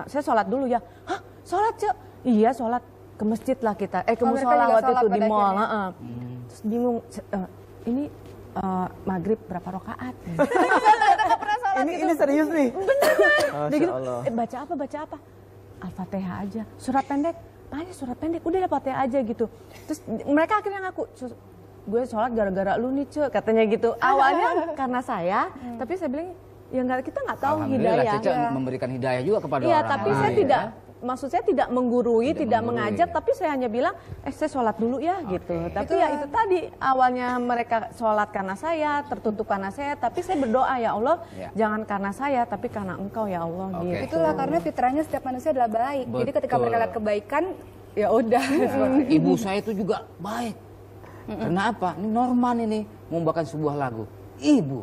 saya sholat dulu ya hah sholat Cek iya sholat ke masjid lah kita ke mereka musola juga waktu sholat itu di pada mall akhirnya. terus bingung ini maghrib berapa rakaat Ini serius nih. Dia Masya gitu, Allah. baca apa Al-Fatihah aja surat pendek surat pendek udah Al-Fatihah aja gitu terus mereka akhirnya ngaku gue sholat gara-gara lu nih Cek katanya gitu awalnya karena saya tapi saya bilang ya kita nggak tahu Alhamdulillah hidayah Cece memberikan hidayah juga kepada iya orang tapi lain, saya ya. tidak maksud saya tidak menggurui tidak menggurui, mengajak ya. tapi saya hanya bilang saya sholat dulu ya gitu tapi ya itu tadi awalnya mereka sholat karena saya tertutup karena saya tapi saya berdoa ya Allah Ya. jangan karena saya tapi karena engkau ya Allah Oke. gitu Itulah karena fitrahnya setiap manusia adalah baik. Jadi ketika Betul. mereka lihat kebaikan, ya udah. Ibu saya itu juga baik. Kenapa? Ini Norman ini membawakan sebuah lagu. Ibu.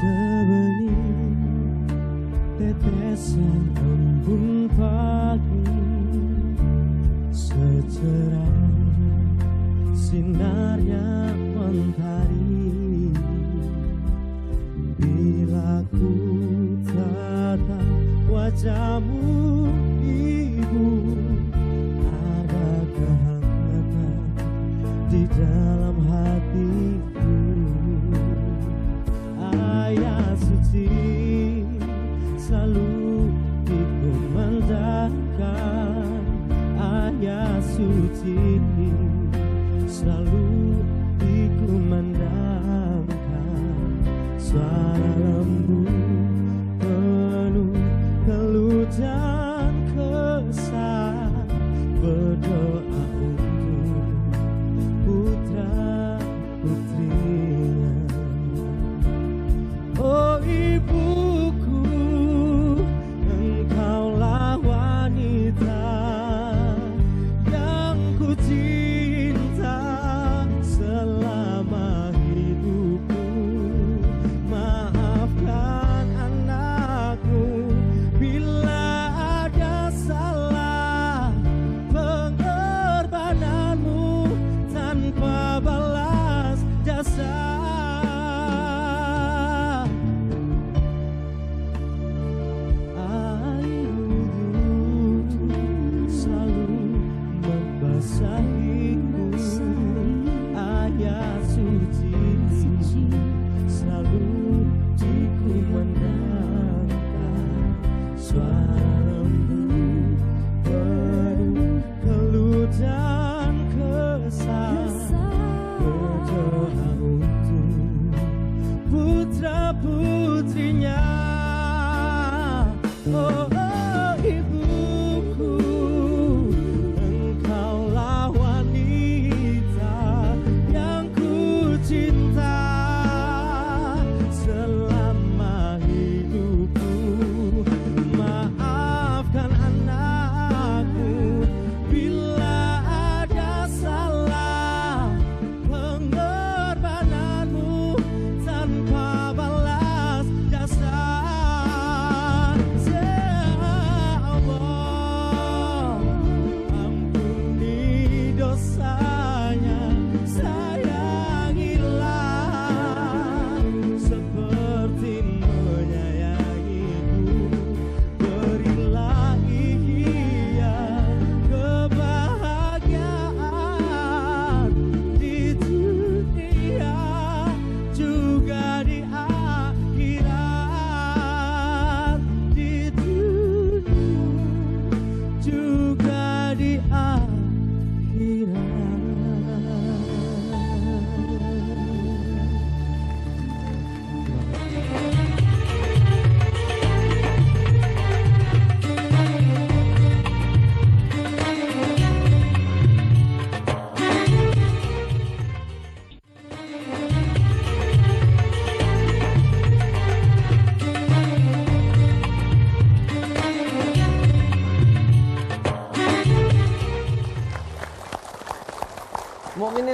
Sebening tetesan embun pagi secerah sinarnya mentari bila ku tatap wajahmu ibu ada kehangatan di dalam hatiku. Ayah suci selalu dikumandangkan, ayah suci selalu dikumandangkan. Suara lembut penuh keluhan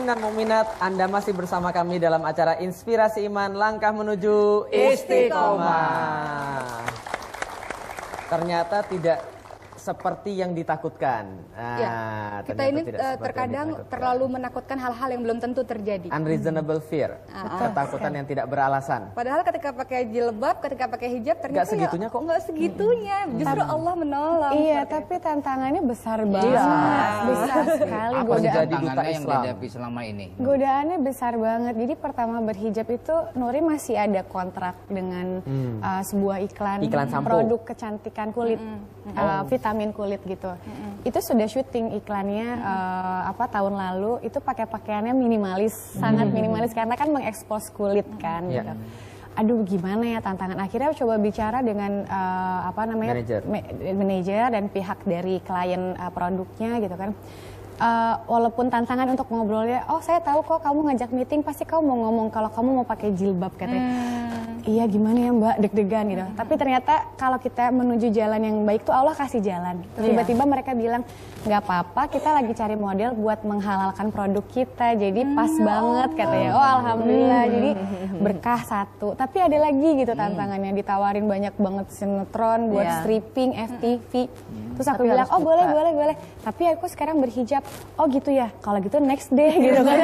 muslimin dan mukminat, Anda masih bersama kami dalam acara Inspirasi Iman, langkah menuju istiqomah. Ternyata tidak seperti yang ditakutkan. Kita ternyata ini tidak seperti yang terkadang ditakutkan. terlalu menakutkan hal-hal yang belum tentu terjadi. Unreasonable fear, ketakutan yang tidak beralasan. Padahal ketika pakai jilbab, ketika pakai hijab ternyata Nggak segitunya kok. Nggak segitunya. Justru Allah menolong. Iya, seperti tapi tantangannya besar banget. Besar sekali Apa sih Godaan. godaan. Jadi duta tantangannya yang Islam. dihadapi selama ini? Godaannya besar banget. Jadi pertama berhijab itu Nuri masih ada kontrak dengan sebuah iklan Sampo. produk kecantikan kulit, vitamin kulit gitu. Itu sudah syuting iklannya tahun lalu. Itu pakai pakaiannya minimalis, sangat minimalis karena kan mengekspos kulit kan. Iya. Gitu. Aduh gimana ya tantangan. Akhirnya coba bicara dengan manajer dan pihak dari klien produknya gitu kan. Walaupun tantangan untuk ngobrolnya, oh saya tahu kok kamu ngajak meeting pasti kamu mau ngomong kalau kamu mau pakai jilbab katanya. Iya gimana ya Mbak, deg-degan gitu. Tapi ternyata kalau kita menuju jalan yang baik tuh Allah kasih jalan. Tiba-tiba mereka bilang nggak apa-apa, kita lagi cari model buat menghalalkan produk kita. Jadi pas banget katanya. Oh alhamdulillah, jadi berkah satu. Tapi ada lagi gitu tantangannya, ditawarin banyak banget sinetron buat stripping, FTV. Terus aku bilang, oh boleh. Tapi aku sekarang berhijab. Oh gitu ya, kalau gitu next day gitu kan.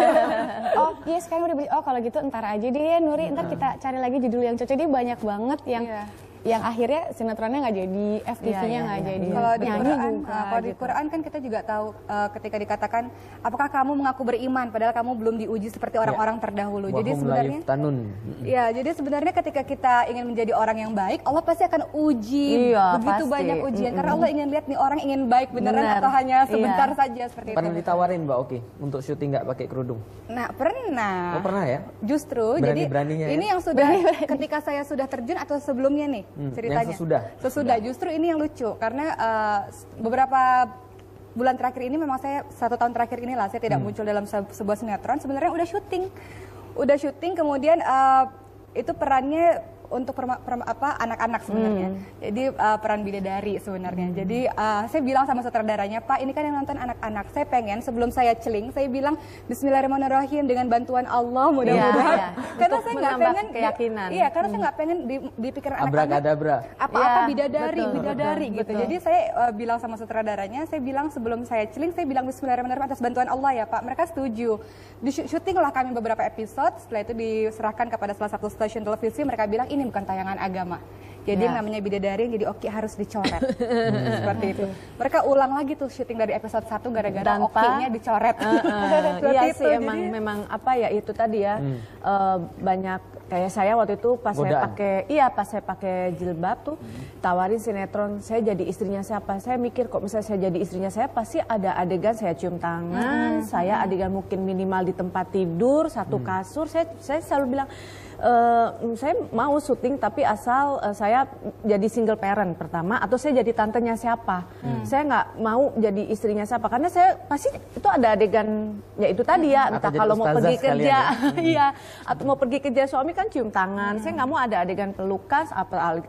Oh iya sekarang udah berhijab. Oh kalau gitu ntar aja deh ya Nuri, ntar kita cari lagi judul yang cocok. Dia banyak banget yang akhirnya sinetronnya nggak jadi, FTV-nya nggak jadi. Kalau di Nyanyi Quran, juga, kalau di gitu. Quran kan kita juga tahu ketika dikatakan apakah kamu mengaku beriman padahal kamu belum diuji seperti orang-orang terdahulu. Jadi Wahum la sebenarnya yuftanun. ya, jadi sebenarnya ketika kita ingin menjadi orang yang baik, Allah pasti akan uji begitu pasti. banyak ujian karena Allah ingin lihat nih orang ingin baik beneran Benar. atau hanya sebentar saja seperti Pernah itu. ditawarin Mbak Oki untuk syuting nggak pakai kerudung? Nah, pernah. Oh pernah ya? Justru jadi Berani-beraninya ya? ini yang sudah ketika saya sudah terjun atau sebelumnya nih ceritanya. yang sesudah. Justru ini yang lucu karena beberapa bulan terakhir ini memang saya 1 tahun terakhir inilah saya tidak muncul dalam sebuah sinetron. Sebenarnya udah syuting kemudian itu perannya untuk anak-anak sebenarnya. Jadi peran bidadari sebenarnya. Jadi saya bilang sama sutradaranya, Pak ini kan yang nonton anak-anak. Saya pengen sebelum saya celing, saya bilang Bismillahirrahmanirrahim dengan bantuan Allah mudah-mudahan. Karena Untuk saya nggak menambah pengen keyakinan. Iya, karena saya nggak pengen di pikiran anak-anak Abrakadabra. apa-apa Iya, bidadari gitu. Jadi saya bilang sama sutradaranya, saya bilang sebelum saya celing, saya bilang Bismillahirrahmanirrahim atas bantuan Allah ya Pak. Mereka setuju. Di syuting lah kami beberapa episode. Setelah itu diserahkan kepada salah satu stasiun televisi. Mereka bilang ini bukan tayangan agama. Jadi yang namanya bidadari yang jadi Oki harus dicoret. Seperti itu. Mereka ulang lagi tuh syuting dari episode 1 gara-gara Okinya dicoret. Iya sih memang apa ya itu tadi ya banyak kayak saya waktu itu pas saya pakai jilbab tuh tawarin sinetron saya jadi istrinya siapa. Saya mikir kok misalnya saya jadi istrinya saya pasti ada adegan saya cium tangan, saya adegan mungkin minimal di tempat tidur, satu kasur. Saya selalu bilang saya mau syuting tapi asal saya jadi single parent pertama atau saya jadi tantenya siapa. Saya nggak mau jadi istrinya siapa karena saya pasti itu ada adegan ya itu tadi ya entah jadi kalau mau ustazah pergi sekalian kerja iya atau mau pergi kerja suami kan cium tangan. Saya nggak mau ada adegan pelukan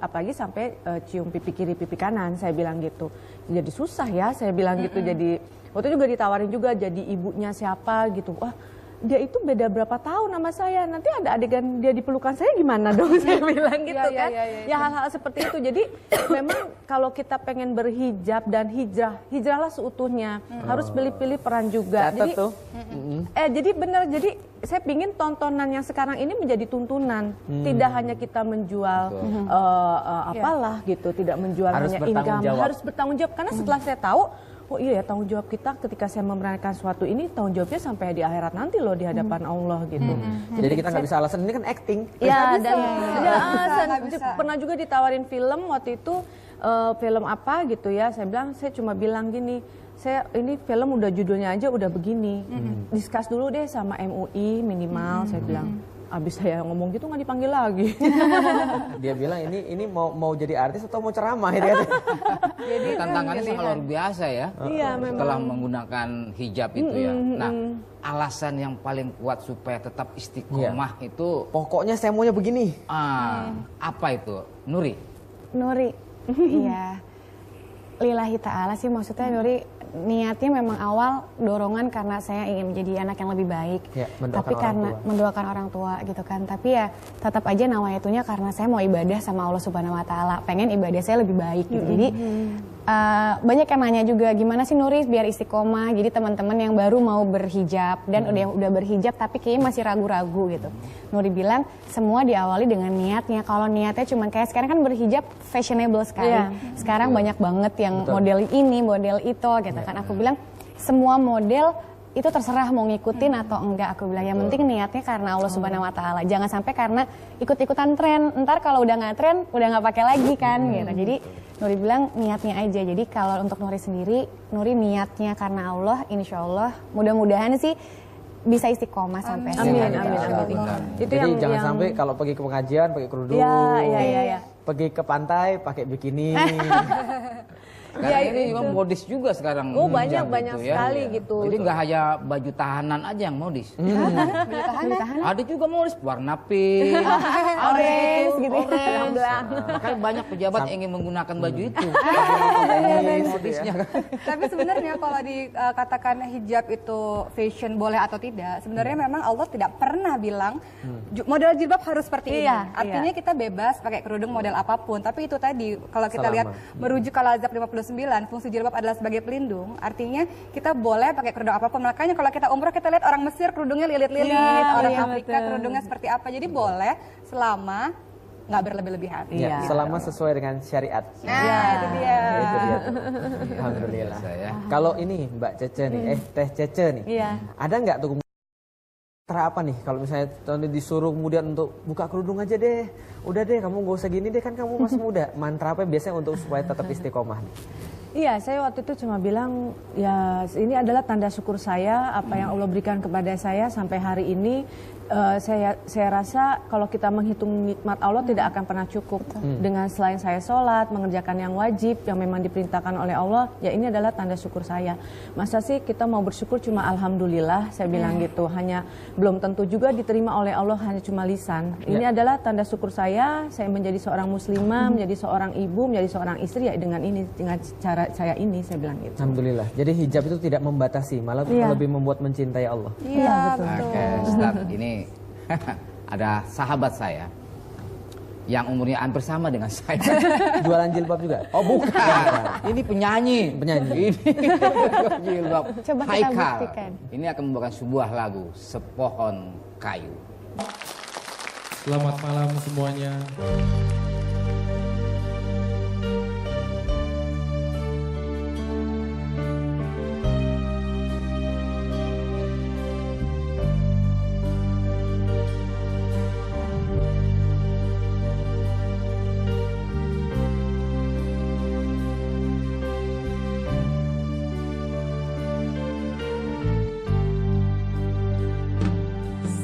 apalagi sampai cium pipi kiri pipi kanan. Saya bilang gitu. Jadi susah ya saya bilang gitu. Jadi waktu itu juga ditawarin juga jadi ibunya siapa gitu. Wah dia itu beda berapa tahun sama saya, nanti ada adegan dia dipelukan saya gimana dong, saya bilang gitu kan. Ya hal-hal seperti itu. Jadi memang kalau kita pengen berhijab dan hijrahlah seutuhnya. Harus pilih-pilih peran juga. Catat Jadi, tuh. jadi benar, jadi saya pingin tontonan yang sekarang ini menjadi tuntunan. Tidak hanya kita menjual apalah gitu, tidak menjual Harus hanya bertanggung income. jawab. Harus bertanggung jawab, karena setelah saya tahu, oh iya ya tanggung jawab kita ketika saya memerankan suatu ini tanggung jawabnya sampai di akhirat nanti loh di hadapan Allah gitu. Jadi kita nggak bisa alasan ini kan acting. Ya dan pernah juga ditawarin film waktu itu film apa gitu ya. Saya cuma bilang gini, ini film udah judulnya aja udah begini. Discuss dulu deh sama MUI minimal saya bilang. Abis saya ngomong gitu nggak dipanggil lagi. Dia bilang ini mau jadi artis atau mau ceramah ya. Jadi tantangannya sangat luar biasa ya. Iya, setelah menggunakan hijab itu ya. Nah, alasan yang paling kuat supaya tetap istiqomah itu Pokoknya saya maunya begini. apa itu? Nuri. Iya. Lillahi ta'ala sih maksudnya Nuri niatnya memang awal dorongan karena saya ingin menjadi anak yang lebih baik. Ya, mendoakan tapi orang karena tua. mendoakan orang tua gitu kan. Tapi ya tetap aja nawaiatunya karena saya mau ibadah sama Allah Subhanahu wa taala. Pengen ibadah saya lebih baik gitu. Jadi banyak yang nanya juga gimana sih Nuri biar istiqomah. Jadi teman-teman yang baru mau berhijab dan udah berhijab tapi kayaknya masih ragu-ragu gitu. Nuri bilang semua diawali dengan niatnya. Kalau niatnya cuma kayak sekarang kan berhijab fashionable sekali. Iya. Sekarang banyak banget yang Betul. model ini, model itu gitu kan. Aku bilang semua model itu terserah mau ngikutin atau enggak. Aku bilang yang penting niatnya karena Allah Subhanahu wa taala. Jangan sampai karena ikut-ikutan tren. Ntar kalau udah nggak tren udah nggak pakai lagi kan gitu. Jadi Nuri bilang niatnya aja. Jadi kalau untuk Nuri sendiri, Nuri niatnya karena Allah, insya Allah mudah-mudahan sih bisa istiqomah sampai Amin, akhir. amin, Insya amin. Allah. Itu Jadi yang jangan sampai kalau pergi ke pengajian pakai kerudung. Iya. Pergi ke pantai pakai bikini. Karena ini juga modis juga sekarang. Oh, hijab banyak itu ya. sekali gitu. Jadi nggak hanya baju tahanan aja yang modis. Ada juga modis warna pink, Orange gitu. orange. Makanya banyak pejabat yang ingin menggunakan baju itu. Modisnya. Tapi sebenarnya kalau dikatakan hijab itu fashion boleh atau tidak, sebenarnya memang Allah tidak pernah bilang model jilbab harus seperti ini. Iya, Artinya kita bebas pakai kerudung model apapun. Tapi itu tadi kalau kita Selama. lihat merujuk ke Al-Azab 59, fungsi jilbab adalah sebagai pelindung. Artinya kita boleh pakai kerudung apapun. Makanya kalau kita umroh kita lihat orang Mesir kerudungnya lilit-lilit, orang Afrika kerudungnya seperti apa. Jadi boleh selama nggak berlebih-lebihan. Ya, selama sesuai dengan syariat. Nah, itu dia. Itu dia tuh. Alhamdulillah. Saya. Kalau ini Mbak Cece nih, Teh Cece nih. Iya. Ada nggak tuh cara apa nih kalau misalnya Tony disuruh kemudian untuk buka kerudung aja deh. Udah deh kamu gak usah gini deh kan kamu masih muda. Mantra apa biasanya untuk supaya tetap istiqomah nih? Iya, saya waktu itu cuma bilang ya ini adalah tanda syukur saya apa yang Allah berikan kepada saya sampai hari ini. Saya rasa kalau kita menghitung nikmat Allah tidak akan pernah cukup. Dengan selain saya sholat, mengerjakan yang wajib yang memang diperintahkan oleh Allah, ya ini adalah tanda syukur saya. Masa sih kita mau bersyukur cuma alhamdulillah, saya bilang gitu. Hanya belum tentu juga diterima oleh Allah hanya cuma lisan. Ini adalah tanda syukur saya menjadi seorang muslimah, menjadi seorang ibu, menjadi seorang istri ya dengan cara saya ini, saya bilang gitu. Alhamdulillah. Jadi hijab itu tidak membatasi, malah Iya. lebih membuat mencintai Allah. Iya, betul. Oke, Ustaz, ini ada sahabat saya yang umurnya hampir sama dengan saya. Jualan jilbab juga? Oh bukan, ini penyanyi. Penyanyi. Ini jilbab Coba kita Haikal. buktikan. Ini akan membawakan sebuah lagu, Sepohon Kayu. Selamat malam semuanya.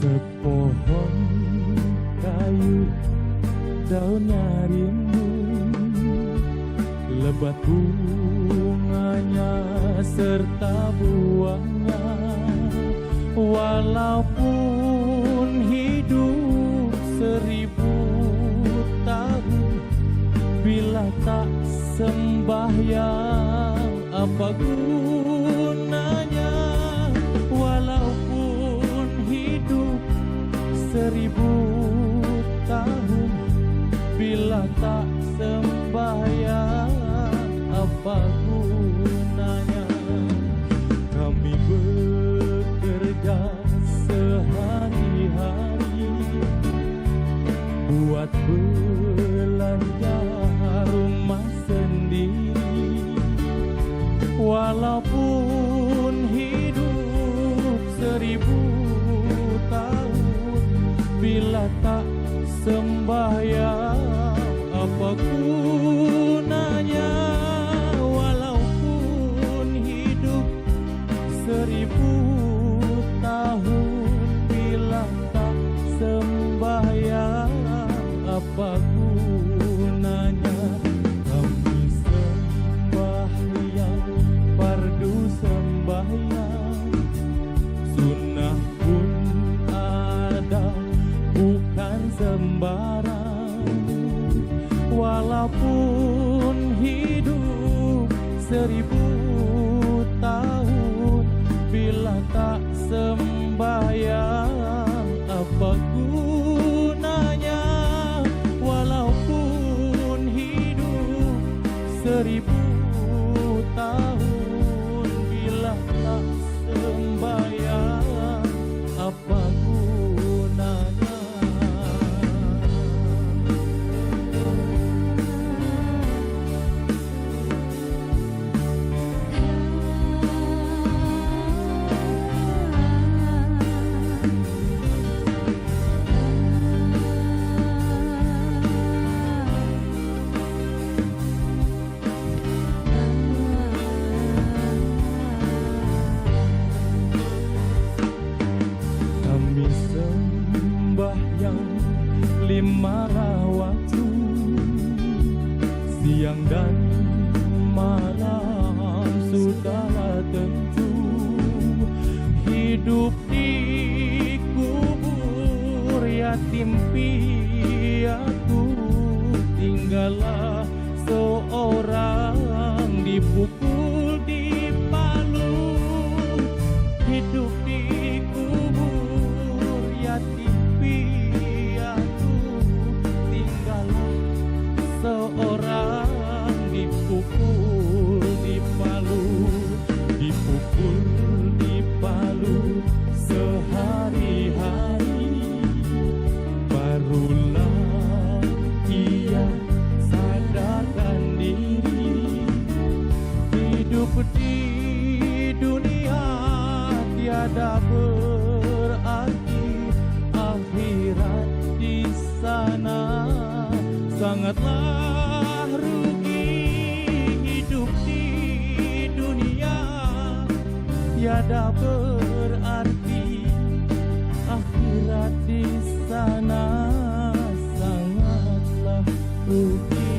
Sepohon kayu daunnya rimbun, lebat bunganya serta buahnya. Walaupun hidup 1000 tahun, bila tak sembahyang apa gunanya? Walaupun hidup 1000 tahun, bila tak sembahyang apa gunanya? Kami bekerja sehari-hari buat belanja rumah sendiri. Walaupun hidup 1000 tahun, bila tak sembahyang apa gunanya? Walaupun hidup 1000 tahun, bila tak sembahyang apa gunanya? Kami sembahyang fardu sembahyang, sunnah pun ada bukan sembarang. Walaupun hidup 1000 seribu tahun bila tak sembahyang, apa gunanya? Kami sembahyang 5 waktu, siang dan malam sudahlah tentu. Hidup di kubur yatim piatu, tinggallah seorang dipukul di palu. Hidup di kubur yatim piatu, tinggallah seorang dipukul di palu. Dipukul di palu sehari-hari, barulah ia sadarkan diri. Hidup di dunia tiada berarti, akhirat di sana sangatlah rugi. Hidup di dunia tiada berarti, akhirat di sana sangatlah rugi.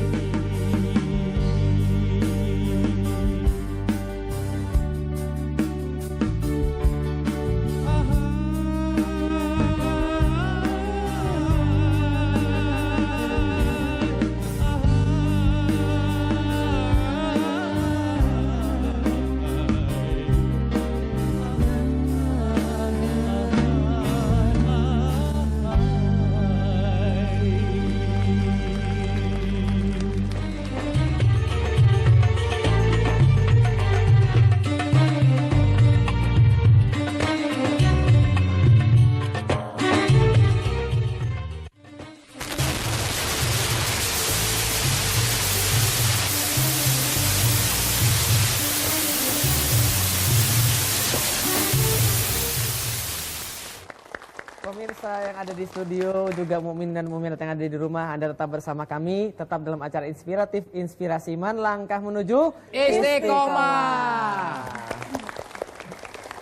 Pemirsa yang ada di studio, juga mukmin dan mukminat yang ada di rumah, Anda tetap bersama kami, tetap dalam acara inspiratif Inspirasi Iman, langkah menuju Istiqomah.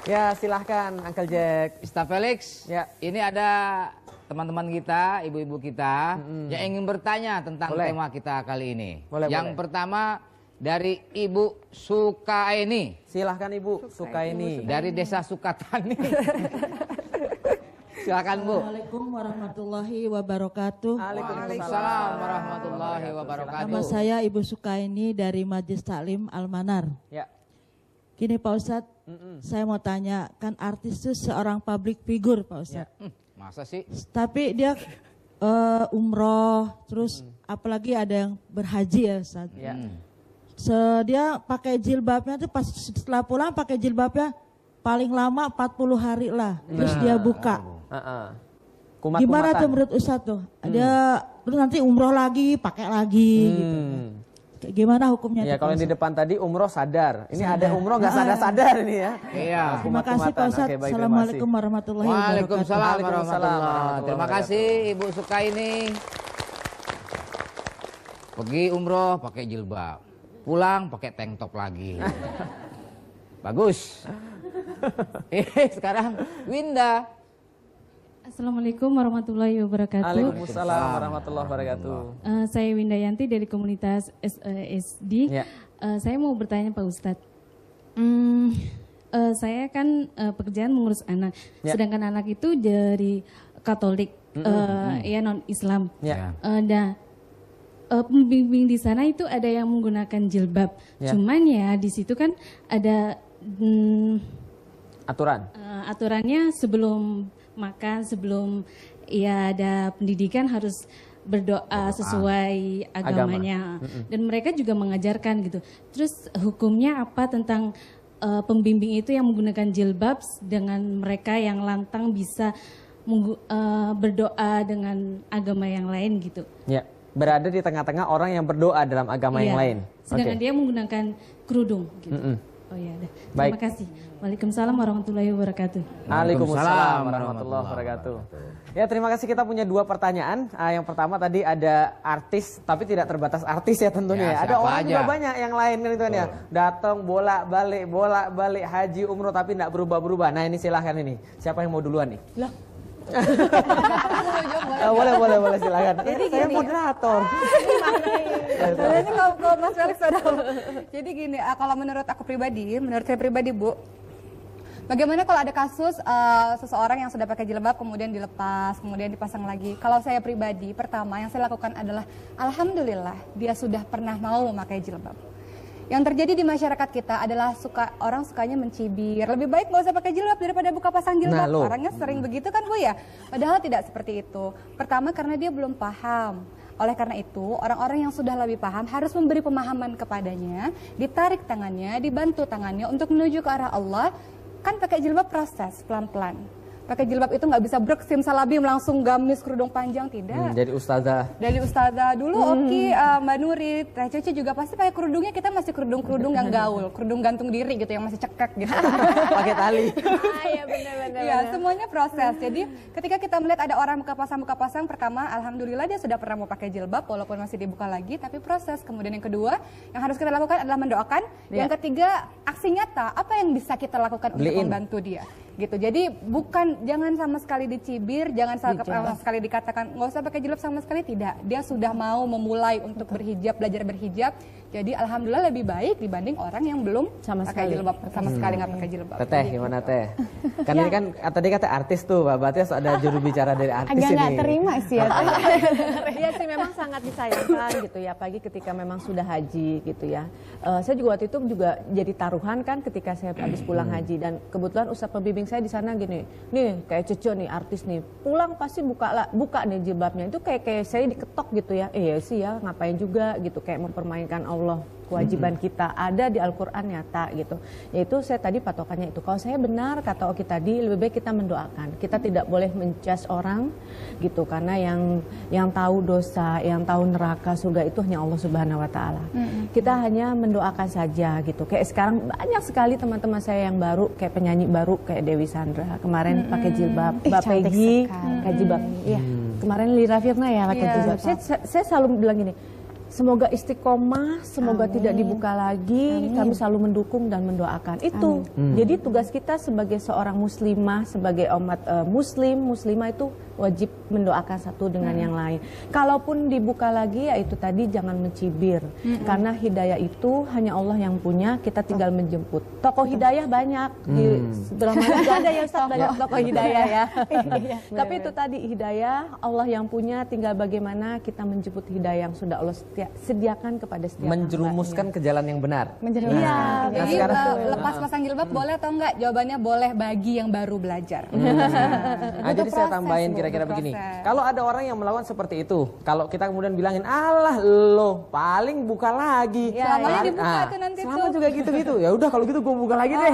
Ya, silahkan Uncle Jack. Ustaz Felix, Ya. ini ada teman-teman kita, ibu-ibu kita yang ingin bertanya tentang Boleh. tema kita kali ini. Boleh, Yang boleh. pertama dari Ibu Sukaini Silahkan Ibu Sukaini. dari Desa Sukatani. Silakan Bu. Assalamualaikum warahmatullahi wabarakatuh. Waalaikumsalam warahmatullahi Nama wabarakatuh. saya Ibu Sukaini dari Majelis Taklim Al-Manar. Ya. Gini Pak Ustadz, saya mau tanya, kan artis itu seorang public figure Pak Ustadz. Masa sih? Tapi dia umroh, terus apalagi ada yang berhaji ya Ustadz. Ya. Dia pakai jilbabnya tuh pas setelah pulang pakai jilbabnya paling lama 40 hari lah. Terus dia buka. Kumat-kumatan. Gimana tuh menurut Ustadz tuh? Dia terus nanti umroh lagi, pakai lagi gitu. Kayak gimana hukumnya Ya, tuh, kalau Pak yang di Ustadz? depan tadi umroh sadar. Ini ada umroh nggak sadar-sadar ini ya. Iya. Terima kasih Pak Ustadz. Oke, baik, terima Assalamualaikum kasih. warahmatullahi wabarakatuh. Waalaikumsalam Waalaikumsalam warahmatullahi. Terima kasih Ibu Sukaini. Pergi umroh pakai jilbab, pulang pakai tank top lagi. Bagus. Sekarang Winda. Assalamualaikum warahmatullahi wabarakatuh. Waalaikumsalam warahmatullahi wabarakatuh. Saya Winda Yanti dari komunitas SD. Ya. Saya mau bertanya Pak Ustadz. Saya kan pekerjaan mengurus anak, Ya. sedangkan anak itu dari Katolik, ya non Islam. Ya. Pembimbing di sana itu ada yang menggunakan jilbab. Ya. Cuman ya di situ kan ada Aturan. aturannya sebelum makan, sebelum ya ada pendidikan harus berdoa sesuai agamanya. Dan mereka juga mengajarkan gitu. Terus hukumnya apa tentang pembimbing itu yang menggunakan jilbab dengan mereka yang lantang bisa berdoa dengan agama yang lain gitu. Ya, berada di tengah-tengah orang yang berdoa dalam agama yang lain. Sedangkan dia menggunakan kerudung gitu. Oh ya, terima kasih. Waalaikumsalam warahmatullahi wabarakatuh. Waalaikumsalam warahmatullahi wabarakatuh. Ya, terima kasih. Kita punya 2 pertanyaan. Yang pertama tadi ada artis, tapi tidak terbatas artis ya tentunya. Ya, ada orang aja. juga banyak yang lain kan itu kan ya. Datang bolak-balik haji umroh tapi tidak berubah-berubah. Nah ini silahkan ini. Siapa yang mau duluan nih? Loh. Boleh silakan. Jadi Saya gini. moderator. Sebenarnya kalau Mas Felix ada. Jadi gini, kalau menurut saya pribadi Bu, bagaimana kalau ada kasus seseorang yang sudah pakai jilbab kemudian dilepas, kemudian dipasang lagi? Kalau saya pribadi, pertama yang saya lakukan adalah alhamdulillah dia sudah pernah mau memakai jilbab. Yang terjadi di masyarakat kita adalah orang sukanya mencibir. Lebih baik nggak usah pakai jilbab daripada buka pasang jilbab. Nah, Orangnya sering begitu kan Bu ya. Padahal tidak seperti itu. Pertama karena dia belum paham. Oleh karena itu, orang-orang yang sudah lebih paham harus memberi pemahaman kepadanya, ditarik tangannya, dibantu tangannya untuk menuju ke arah Allah. Kan pakai jilbab proses pelan-pelan. Pakai jilbab itu nggak bisa brek simsalabim langsung gamis kerudung panjang, tidak. Jadi ustazah. Dari ustazah dulu Oki, Mbak Nuri, Teh Cece juga pasti pakai kerudungnya, kita masih kerudung yang gaul, kerudung gantung diri gitu yang masih cekek gitu. Pakai tali. Iya benar-benar. Iya, semuanya proses. Jadi ketika kita melihat ada orang buka pasang, pertama alhamdulillah dia sudah pernah mau pakai jilbab walaupun masih dibuka lagi, tapi proses. Kemudian yang kedua yang harus kita lakukan adalah mendoakan. Yang ketiga aksi nyata, apa yang bisa kita lakukan untuk membantu dia. Gitu. Jadi jangan sama sekali dicibir, jangan sama sekali dikatakan nggak usah pakai jilbab sama sekali, tidak. Dia sudah mau memulai untuk berhijab, belajar berhijab. Jadi alhamdulillah lebih baik dibanding orang yang belum pakai jilbab sama sekali nggak pakai jilbab. Teteh gimana Teh? Kan ini kan tadi kata artis tuh, berarti harus ada juru bicara dari artis Agak ini. nggak terima sih ya. Iya sih memang sangat disayangkan gitu ya, apalagi ketika memang sudah haji gitu ya. Saya juga waktu itu juga jadi taruhan kan ketika saya habis pulang haji, dan kebetulan ustaz pembimbing saya di sana gini, nih kayak Cece nih artis nih, pulang pasti buka nih jilbabnya, itu kayak saya diketok gitu ya. Iya sih ya, ngapain juga gitu, kayak mempermainkan Allah. Kewajiban kita ada di Al-Quran nyata gitu. Yaitu saya tadi patokannya itu. Kalau saya benar kata Oki tadi, lebih baik kita mendoakan. Kita tidak boleh menjudge orang gitu, karena yang tahu dosa, yang tahu neraka, surga itu hanya Allah Subhanahu Wa Taala. Kita hanya mendoakan saja gitu. Kayak sekarang banyak sekali teman-teman saya yang baru, kayak penyanyi baru kayak Dewi Sandra kemarin pakai jilbab, Mbak Peggy pakai jilbab. Iya. Kemarin Lira Firna ya pakai jilbab. Saya selalu bilang gini, semoga istiqomah, semoga tidak dibuka lagi. Kami selalu mendukung dan mendoakan. Itu. Jadi tugas kita sebagai seorang muslimah, sebagai umat muslimah itu wajib mendoakan satu dengan yang lain. Kalaupun dibuka lagi, ya itu tadi jangan mencibir. Karena hidayah itu hanya Allah yang punya, kita tinggal menjemput. Tokoh hidayah banyak. Di sebelah mana juga ada ya Ustaz, banyak tokoh hidayah ya. Tapi itu tadi hidayah Allah yang punya, tinggal bagaimana kita menjemput hidayah yang sudah Allah sediakan kepada setiap menjerumuskan ke jalan yang benar. Iya. Nah, Jadi lepas pasang jilbab boleh atau enggak? Jawabannya boleh bagi yang baru belajar. Nah, jadi saya tambahin kira-kira begini. Kalau ada orang yang melakukan seperti itu, kalau kita kemudian bilangin, alah lo paling buka lagi. Selamanya dibuka tuh nanti tuh. Selama juga gitu-gitu. Ya udah kalau gitu gue buka lagi deh.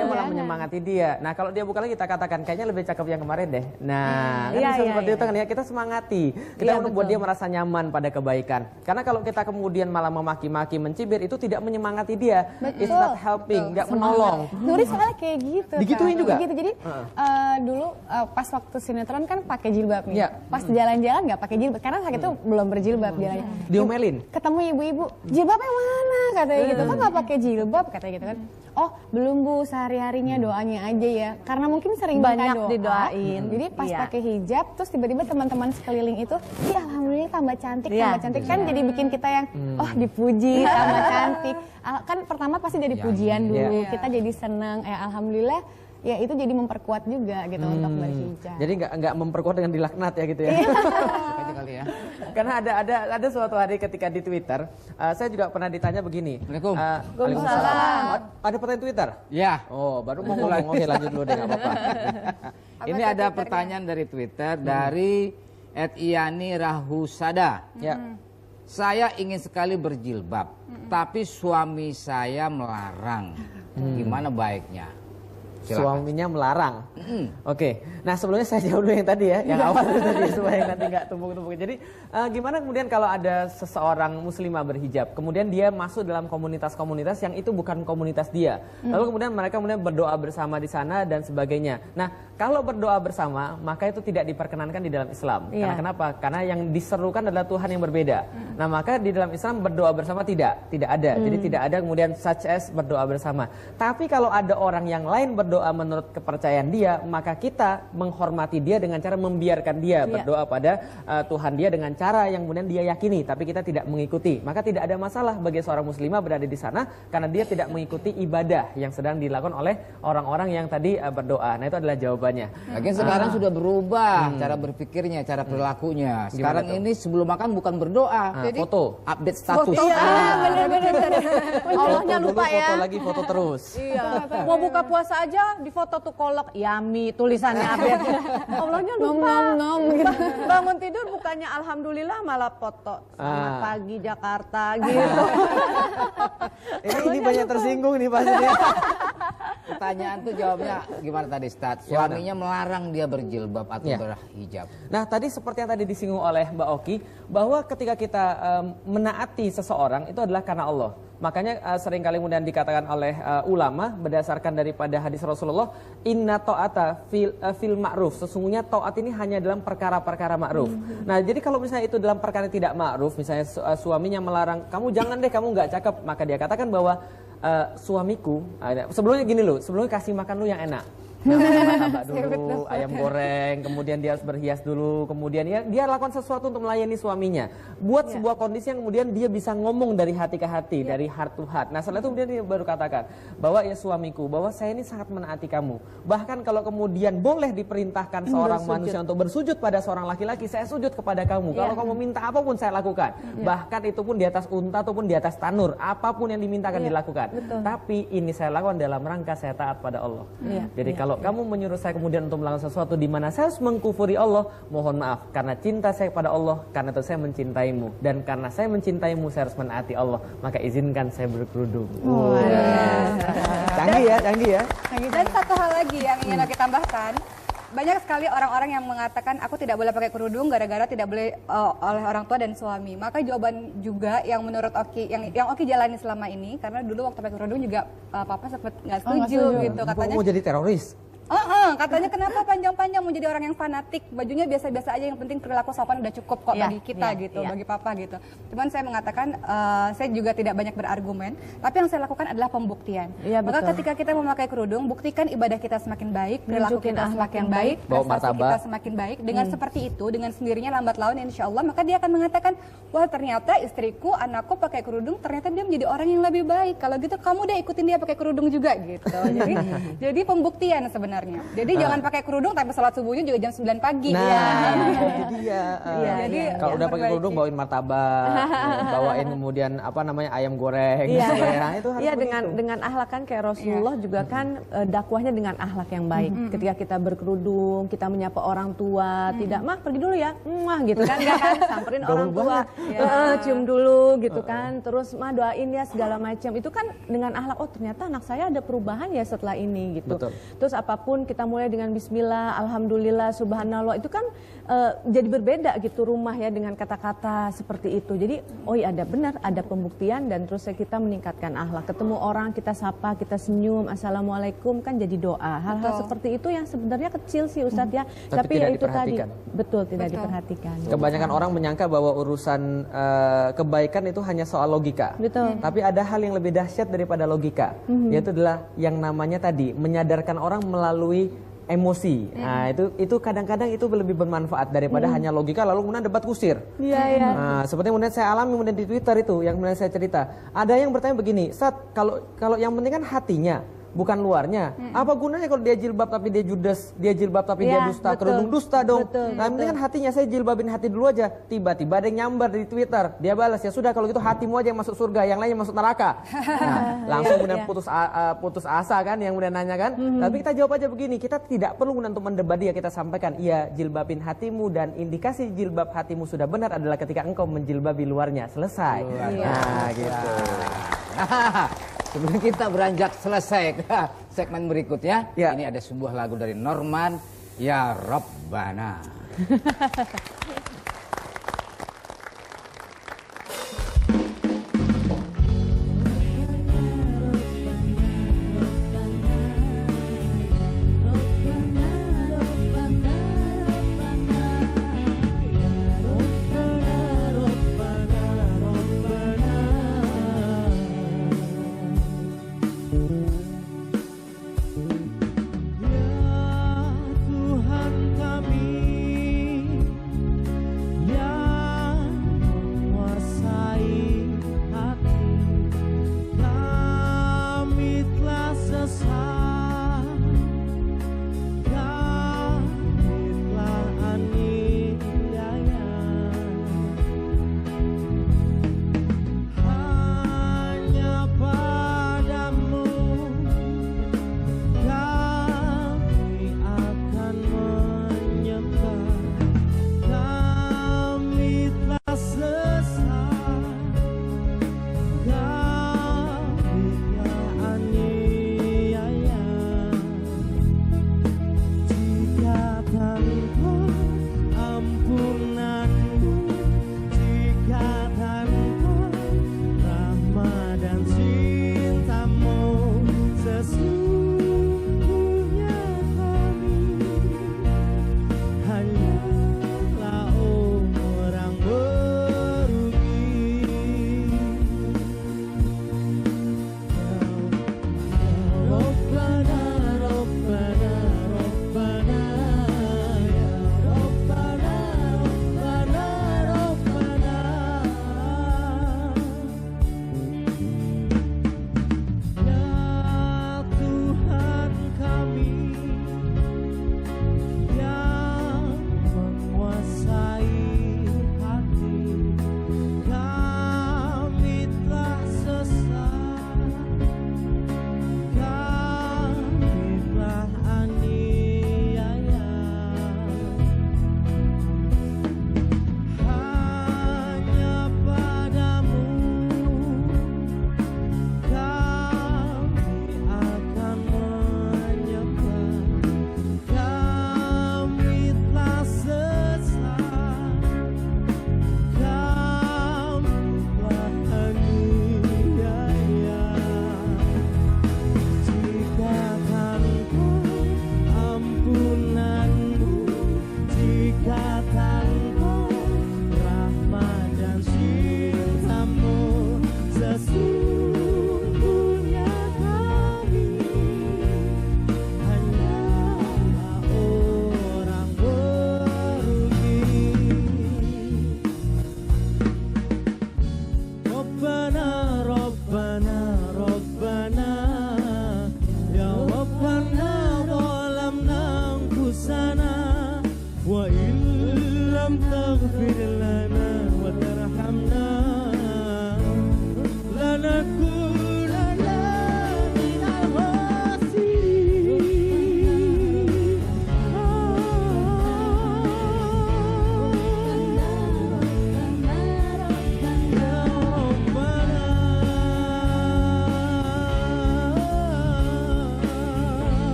Dia malah menyemangati dia. Nah kalau dia buka lagi kita katakan kayaknya lebih cakep yang kemarin deh. Nah kan bisa seperti itu kan ya, kita semangati. Kita membuat dia merasa nyaman pada kebaikan. Karena kalau kita kemudian malah memaki-maki, mencibir, itu tidak menyemangati dia. It's not helping, nggak menolong. Nuri soalnya kayak gitu. Digituin juga? Gitu. Jadi dulu pas waktu sinetron kan pakai jilbab nih. Iya. Pas jalan-jalan nggak pakai jilbab karena saat itu belum berjilbab jalannya. Diomelin. Ketemu ibu-ibu, jilbabnya mana katanya gitu. Kan nggak pakai jilbab katanya gitu kan. Oh belum Bu, sehari-harinya doanya aja ya. Karena mungkin sering banyak doa, didoain. Jadi pas pakai hijab, terus tiba-tiba teman-teman sekeliling itu, ih alhamdulillah tambah cantik, tambah cantik kan jadi bikin kita yang oh dipuji tambah cantik. Kan pertama pasti dari pujian dulu, kita jadi senang. Alhamdulillah. Ya itu jadi memperkuat juga gitu untuk berhijab. Jadi nggak memperkuat dengan dilaknat ya gitu ya. Kali ya. Karena ada suatu hari ketika di Twitter, saya juga pernah ditanya begini. Assalamualaikum. Waalaikumsalam. Ada pertanyaan Twitter? Ya. Oh, baru mau ngomong. Oke, lanjut dulu deh, nggak apa-apa. Ini ada pertanyaan dari Twitter dari @iyani rahusada. Ya. Saya ingin sekali berjilbab, tapi suami saya melarang. Gimana baiknya? Silakan. Suaminya melarang. Oke. Nah sebelumnya saya jawab dulu yang tadi ya, yang awal tadi supaya nanti nggak tumpuk-tumpuk. Jadi gimana kemudian kalau ada seseorang muslimah berhijab, kemudian dia masuk dalam komunitas-komunitas yang itu bukan komunitas dia, lalu kemudian mereka kemudian berdoa bersama di sana dan sebagainya. Nah kalau berdoa bersama maka itu tidak diperkenankan di dalam Islam. Karena kenapa? Karena yang diserukan adalah Tuhan yang berbeda. Nah maka di dalam Islam berdoa bersama tidak ada. Jadi tidak ada kemudian such as berdoa bersama. Tapi kalau ada orang yang lain berdoa menurut kepercayaan dia, maka kita menghormati dia dengan cara membiarkan dia berdoa pada Tuhan dia dengan cara yang kemudian dia yakini, tapi kita tidak mengikuti. Maka tidak ada masalah bagi seorang muslimah berada di sana karena dia tidak mengikuti ibadah yang sedang dilakukan oleh orang-orang yang tadi berdoa. Nah itu adalah jawabannya. Lagian sekarang sudah berubah cara berpikirnya, cara perilakunya. Sekarang Gimana tuh? ini sebelum makan bukan berdoa, Jadi, foto. update status. bener-bener. Allahnya Foto lupa dulu, ya. Foto lagi, foto terus. Iya. Mau buka puasa aja di foto tuh kolak yami tulisannya update. Allahnya lupa. Nom gitu. Bangun tidur bukannya alhamdulillah malah foto. Selamat pagi Jakarta gitu. Ini banyak tersinggung nih pastinya. Pertanyaan tuh jawabnya gimana tadi, Ustaz? Suaminya melarang dia berjilbab atau berhijab. Nah tadi seperti yang tadi disinggung oleh Mbak Oki, bahwa ketika kita menaati seseorang itu adalah karena Allah. Makanya seringkali kemudian dikatakan oleh ulama berdasarkan daripada hadis Rasulullah, inna ta'ata fil ma'ruf. Sesungguhnya taat ini hanya dalam perkara-perkara ma'ruf. Nah jadi kalau misalnya itu dalam perkara tidak ma'ruf, misalnya suaminya melarang, kamu jangan deh, kamu nggak cakep, maka dia katakan bahwa suamiku, sebelumnya gini loh, sebelumnya kasih makan lu yang enak. Nah, martabak dulu, ayam goreng, kemudian dia harus berhias dulu, kemudian dia lakukan sesuatu untuk melayani suaminya. Buat sebuah kondisi yang kemudian dia bisa ngomong dari hati ke hati, dari heart to heart. Nah setelah itu kemudian dia baru katakan bahwa ya suamiku, bahwa saya ini sangat menaati kamu. Bahkan kalau kemudian boleh diperintahkan seorang manusia untuk bersujud pada seorang laki-laki, saya sujud kepada kamu. Kalau kamu minta apapun saya lakukan. Bahkan itu pun di atas unta ataupun di atas tanur, apapun yang dimintakan dilakukan. Tapi ini saya lakukan dalam rangka saya taat pada Allah. Jadi kalau kamu menyuruh saya kemudian untuk melakukan sesuatu di mana saya harus mengkufuri Allah, mohon maaf, karena cinta saya kepada Allah, karena itu saya mencintaimu, dan karena saya mencintaimu saya harus menaati Allah, maka izinkan saya berkerudung. Canggih ya. Dan satu hal lagi yang ingin aku tambahkan, banyak sekali orang-orang yang mengatakan aku tidak boleh pakai kerudung gara-gara tidak boleh oleh orang tua dan suami. Maka jawaban juga yang menurut Oki, yang Oki jalani selama ini, karena dulu waktu pakai kerudung juga papa sempat nggak setuju gitu, katanya. Mau jadi teroris? Katanya kenapa panjang-panjang mau jadi orang yang fanatik, bajunya biasa-biasa aja, yang penting perilaku sopan udah cukup kok bagi kita gitu, bagi papa gitu. Cuman saya mengatakan saya juga tidak banyak berargumen, tapi yang saya lakukan adalah pembuktian. Maka ketika kita memakai kerudung, buktikan ibadah kita semakin baik, perilaku kita semakin baik, prestasi kita semakin baik. Dengan seperti itu, dengan sendirinya lambat laun insya Allah, maka dia akan mengatakan, wah ternyata istriku, anakku pakai kerudung, ternyata dia menjadi orang yang lebih baik. Kalau gitu kamu deh ikutin dia pakai kerudung juga gitu. Jadi pembuktian sebenarnya. Jadi jangan pakai kerudung tapi salat subuhnya juga jam 9 pagi. Itu dia. Jadi kalau udah pakai kerudung bawain martabak, bawain kemudian ayam goreng. Nah, itu harus dengan akhlak kan kayak Rasulullah juga kan dakwahnya dengan akhlak yang baik. Ketika kita berkerudung, kita menyapa orang tua, tidak mah pergi dulu ya, gitu kan, enggak kan, samperin orang tua, cium dulu gitu kan, terus mah doain ya segala macam. Itu kan dengan akhlak, oh ternyata anak saya ada perubahan ya setelah ini gitu. Betul. Terus apapun kita mulai dengan bismillah, alhamdulillah, subhanallah, itu kan jadi berbeda gitu rumah ya dengan kata-kata seperti itu. Jadi oh iya ada benar, ada pembuktian, dan terus kita meningkatkan akhlak. Ketemu orang kita sapa, kita senyum, assalamualaikum, kan jadi doa. Hal-hal seperti itu yang sebenarnya kecil sih Ustadz ya, tapi ya itu tadi betul tidak diperhatikan. Kebanyakan orang menyangka bahwa urusan kebaikan itu hanya soal logika. Betul. Tapi ada hal yang lebih dahsyat daripada logika, yaitu adalah yang namanya tadi menyadarkan orang melalui emosi. Nah, itu kadang-kadang itu lebih bermanfaat daripada hanya logika lalu kemudian debat kusir. Nah, seperti yang kemudian saya alami kemudian di Twitter itu yang kemudian saya cerita. Ada yang bertanya begini, Sat, kalau yang penting kan hatinya. bukan luarnya. Apa gunanya kalau dia jilbab tapi dia judes, dia jilbab tapi dia Iya, dusta, betul. kerudung dusta dong. Betul, Nah, penting kan hatinya, saya jilbabin hati dulu aja. Tiba-tiba ada yang nyambar di Twitter, dia balas, ya sudah kalau gitu hatimu aja yang masuk surga, yang lainnya masuk neraka. Nah, langsung kemudian putus asa kan, yang kemudian nanya kan. Tapi kita jawab aja begini, kita tidak perlu untuk mendebat dia, kita sampaikan, iya jilbabin hatimu dan indikasi jilbab hatimu sudah benar adalah ketika engkau menjilbabi luarnya. Selesai. Nah, gitu. Nah, sebelum kita beranjak selesai ke segmen berikutnya, Ya. ini ada sebuah lagu dari Norman, Ya Rabbana. Tuhan kami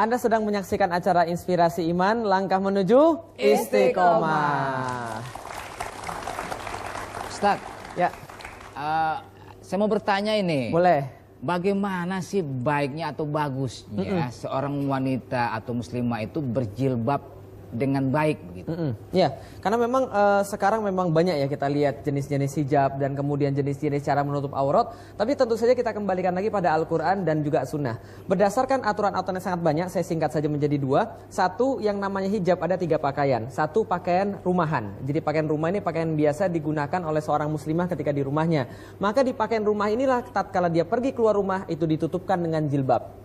Anda sedang menyaksikan acara Inspirasi Iman, langkah menuju Istiqomah. Ustadz, Ya, saya mau bertanya ini. boleh. Bagaimana sih baiknya atau bagusnya seorang wanita atau muslimah itu berjilbab dengan baik begitu? Ya, karena memang sekarang memang banyak ya kita lihat jenis-jenis hijab dan kemudian jenis-jenis cara menutup aurat. Tapi tentu saja kita kembalikan lagi pada Al-Quran dan juga Sunnah. Berdasarkan aturan-aturan yang sangat banyak, saya singkat saja menjadi 2. Satu, yang namanya hijab ada 3 pakaian. Satu, pakaian rumahan. Jadi pakaian rumah ini pakaian biasa digunakan oleh seorang muslimah ketika di rumahnya. Maka di pakaian rumah inilah tatkala dia pergi keluar rumah itu ditutupkan dengan jilbab.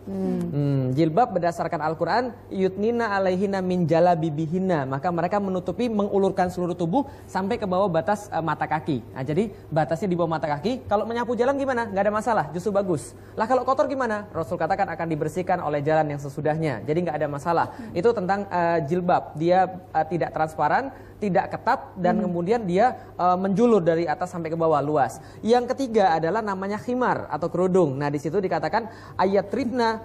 Jilbab berdasarkan Al-Quran, yutnina alaihina min jalabibihina, maka mereka menutupi, mengulurkan seluruh tubuh sampai ke bawah batas mata kaki. Nah, jadi batasnya di bawah mata kaki. Kalau menyapu jalan gimana? Nggak ada masalah, justru bagus. Lah kalau kotor gimana? Rasul katakan akan dibersihkan oleh jalan yang sesudahnya. Jadi nggak ada masalah. Itu tentang jilbab. Dia tidak transparan, tidak ketat, dan kemudian dia menjulur dari atas sampai ke bawah luas. Yang ketiga adalah namanya khimar atau kerudung. Nah, di situ dikatakan ayat ribna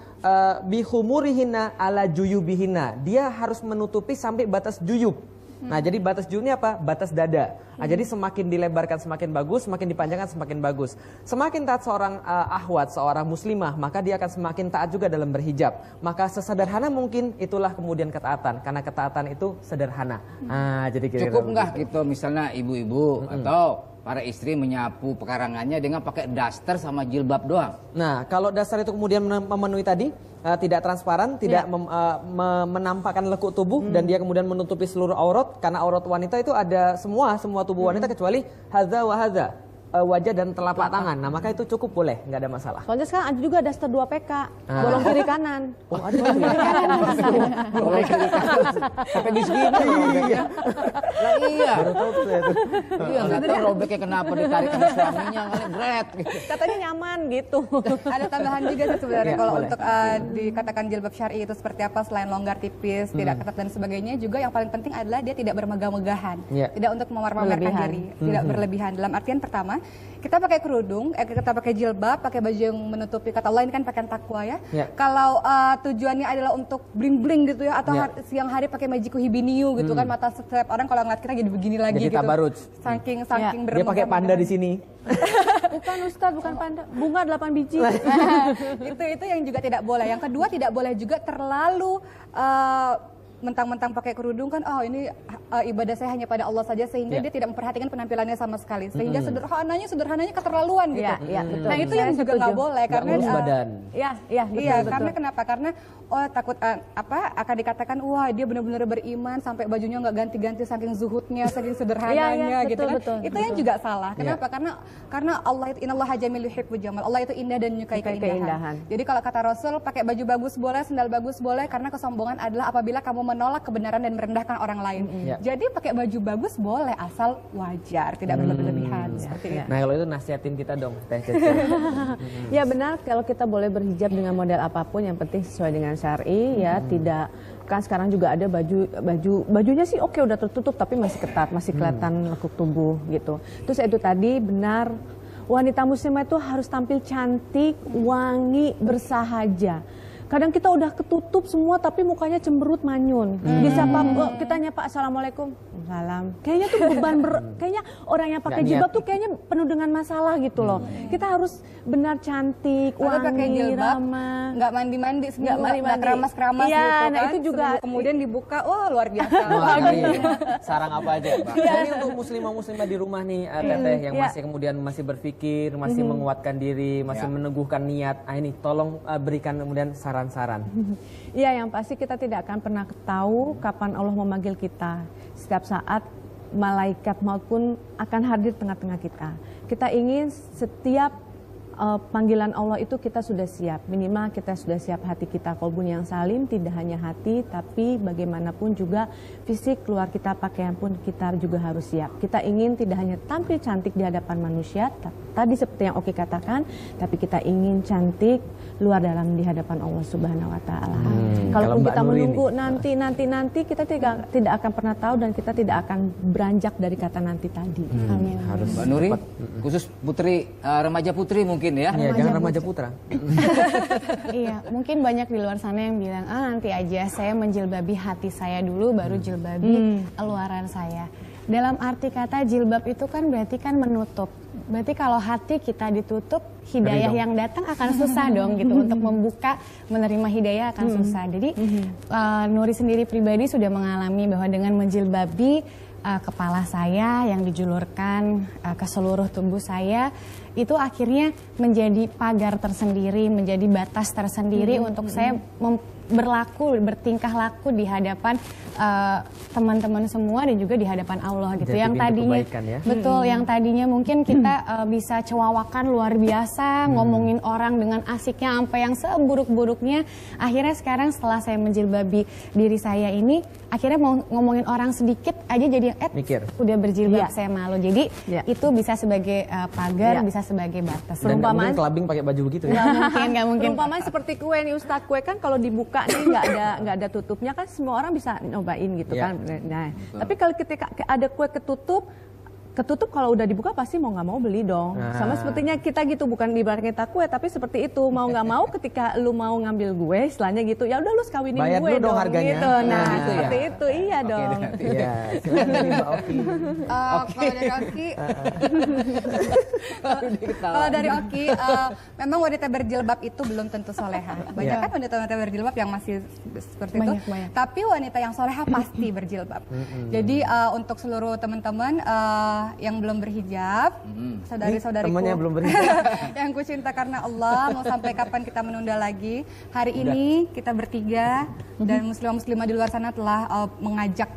bihumurihina ala juyubihina. Dia harus menutupi sampai batas juyub. Nah, jadi batas juyubnya apa? Batas dada. Nah, jadi semakin dilebarkan semakin bagus, semakin dipanjangkan semakin bagus. Semakin taat seorang ahwat, seorang muslimah, maka dia akan semakin taat juga dalam berhijab. Maka sesederhana mungkin itulah kemudian ketaatan, karena ketaatan itu sederhana. Nah, jadi kira-kira Cukup nggak begitu. gitu misalnya ibu-ibu atau para istri menyapu pekarangannya dengan pakai daster sama jilbab doang? Nah, kalau dasar itu kemudian memenuhi tadi, tidak transparan, tidak menampakkan lekuk tubuh, dan dia kemudian menutupi seluruh aurat, karena aurat wanita itu ada semua tubuh wanita kecuali hadza wa hadza, wajah dan telapak tangan. Nah, maka itu cukup boleh, nggak ada masalah. Soalnya sekarang ada juga daster 2 PK, bolong kiri kanan. Oh, ada bolong kiri kanan. Sampai di segini robeknya. Lah iya. Baru tahu tuh saya tuh. Iya, nggak tahu robeknya kenapa ditarik sama suaminya, kali gret gitu. Katanya nyaman gitu. Ada tambahan juga sih sebenarnya Ya, kalau boleh. untuk dikatakan jilbab syar'i itu seperti apa selain longgar tipis, tidak ketat dan sebagainya, juga yang paling penting adalah dia tidak bermegah-megahan, Ya. tidak untuk memamerkan Berlebihan. diri, tidak berlebihan. Dalam artian pertama, kita pakai kerudung, kita pakai jilbab, pakai baju yang menutupi, kata Allah ini kan pakaian takwa ya. Ya. Kalau tujuannya adalah untuk bling-bling gitu ya, atau Ya. siang hari pakai majiku hibiniu gitu kan, mata setiap orang kalau ngeliat kita jadi begini lagi Jadi gitu. tabarruj. Saking Dia pakai panda di sini. Bukan Ustaz, bukan panda. Bunga 8 biji. itu yang juga tidak boleh. Yang kedua, tidak boleh juga terlalu mentang-mentang pakai kerudung kan, oh ini ibadah saya hanya pada Allah saja, sehingga Ya. dia tidak memperhatikan penampilannya sama sekali, sehingga sederhananya keterlaluan gitu. Iya, iya, betul. Nah, itu Saya yang juga nggak setuju. boleh Nggak karena ngurus badan. Iya, iya, betul, iya, betul. karena kenapa? Karena takut akan dikatakan wah dia benar-benar beriman sampai bajunya nggak ganti-ganti saking zuhudnya, saking sederhananya Iya, gitu betul, kan. betul, Itu yang betul. juga salah. Kenapa? Karena Allah itu innallaha jamilul yuhibbul jamal. Allah itu indah dan menyukai Menyukai keindahan. keindahan. Jadi kalau kata Rasul, pakai baju bagus boleh, sendal bagus boleh, karena kesombongan adalah apabila kamu menolak kebenaran dan merendahkan orang lain. Ya. Jadi pakai baju bagus boleh asal wajar, tidak berlebihan seperti itu. Nah, kalau itu nasihatin kita dong, Teh Cece. Ya benar, kalau kita boleh berhijab dengan model apapun, yang penting sesuai dengan syar'i ya, tidak kan sekarang juga ada bajunya sih oke udah tertutup tapi masih ketat, masih kelihatan lekuk tubuh gitu. Terus itu tadi benar, wanita muslimah itu harus tampil cantik, wangi, bersahaja. Kadang kita udah ketutup semua tapi mukanya cemberut, manyun. Disapa kita nyapa assalamualaikum, salam. Kayaknya tuh beban kayaknya orang yang pakai Nggak jilbab niat. tuh kayaknya penuh dengan masalah gitu loh. Kita harus benar cantik, Kalau pakai wangi, jilbab, ramah. nggak mandi-mandi seminggu, nggak mandi-mandi. keramas-keramas Iya, gitu kan. nah itu juga. Seminggu kemudian dibuka, wah luar biasa. Wah, ini sarang apa aja, Pak? Jadi untuk muslimah-muslimah di rumah nih, Teteh yang Iya. masih kemudian masih berpikir, masih menguatkan diri, masih meneguhkan niat. Ah, ini tolong berikan kemudian saran-saran. Iya, yang pasti kita tidak akan pernah tahu kapan Allah memanggil kita. Setiap saat malaikat maut pun akan hadir tengah-tengah kita. Kita ingin setiap panggilan Allah itu kita sudah siap. Minimal kita sudah siap hati kita. Qalbun yang salim, tidak hanya hati, tapi bagaimanapun juga fisik, keluar kita, pakaian pun kita juga harus siap. Kita ingin tidak hanya tampil cantik di hadapan manusia, tadi seperti yang Oki katakan, tapi kita ingin cantik luar dalam di hadapan Allah Subhanahu wa taala. kalau Kalaupun Mbak kita Nuri menunggu nanti kita tidak akan pernah tahu, dan kita tidak akan beranjak dari kata nanti tadi. Amin. Harus Mbak Nuri, khusus putri, remaja putri mungkin ya? Iya, jangan remaja putra. Iya, mungkin banyak di luar sana yang bilang, nanti aja saya menjilbabi hati saya dulu, baru jilbabi luaran saya. Dalam arti kata jilbab itu kan berarti kan menutup. Berarti kalau hati kita ditutup, hidayah yang datang akan susah dong gitu. Untuk membuka, menerima hidayah akan susah. Jadi Nuri sendiri pribadi sudah mengalami bahwa dengan menjilbabi kepala saya yang dijulurkan ke seluruh tubuh saya, itu akhirnya menjadi pagar tersendiri, menjadi batas tersendiri untuk saya bertingkah laku di hadapan teman-teman semua dan juga di hadapan Allah gitu. Jadi Yang pintu tadinya kebaikan ya. betul, yang tadinya mungkin kita bisa cewawakan luar biasa, ngomongin orang dengan asiknya sampai yang seburuk-buruknya. Akhirnya sekarang setelah saya menjilbabi diri saya ini, akhirnya mau ngomongin orang sedikit aja jadi Mikir. udah berjilbab saya malu. Jadi Iya. itu bisa sebagai pagar, Iya. bisa sebagai batas. Dan nggak Perumpamaan- mungkin kelabing pakai baju begitu ya. Nggak mungkin. Perumpamaan seperti kue nih Ustadz, kue kan kalau dibuka nih nggak ada tutupnya kan semua orang bisa nyobain gitu Iya. kan. Nah, tapi kalau ketika ada kue ketutup kalau udah dibuka pasti mau nggak mau beli dong. Sama sepertinya kita gitu, bukan ibarat kita kue tapi seperti itu, mau nggak mau ketika lu mau ngambil gue istilahnya gitu, ya udah lu kawinin Bayar gue dulu dong harganya. gitu. Nah, gitu ya. seperti itu iya Oke, dong. Iya, silakan dari Mbak Oki. Kalau dari Oki, kalau dari Oki, memang wanita berjilbab itu belum tentu soleha. Banyak kan wanita-wanita berjilbab yang masih seperti itu. Banyak. Tapi wanita yang soleha pasti berjilbab. Jadi untuk seluruh teman-teman yang belum berhijab, saudari-saudariku, Temennya belum berhijab. yang ku cinta karena Allah, mau sampai kapan kita menunda lagi? Hari ini kita bertiga dan muslimah-muslimah di luar sana telah mengajak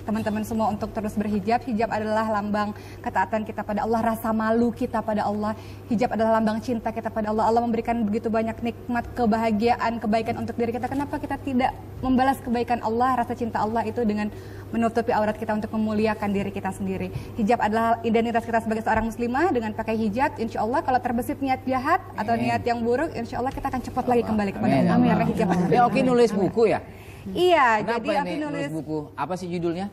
teman-teman semua untuk terus berhijab. Hijab adalah lambang ketaatan kita pada Allah, rasa malu kita pada Allah. Hijab adalah lambang cinta kita pada Allah. Allah memberikan begitu banyak nikmat, kebahagiaan, kebaikan untuk diri kita. Kenapa kita tidak membalas kebaikan Allah, rasa cinta Allah itu dengan menutupi aurat kita untuk memuliakan diri kita sendiri. Hijab adalah identitas kita sebagai seorang muslimah. Dengan pakai hijab, insya Allah kalau terbesit niat jahat atau niat yang buruk, insya Allah kita akan cepat lagi kembali kepada Allah. Karena hijab adalah Ya Oki nulis buku ya? Iya, Kenapa jadi ini Oki nulis buku? Apa sih judulnya?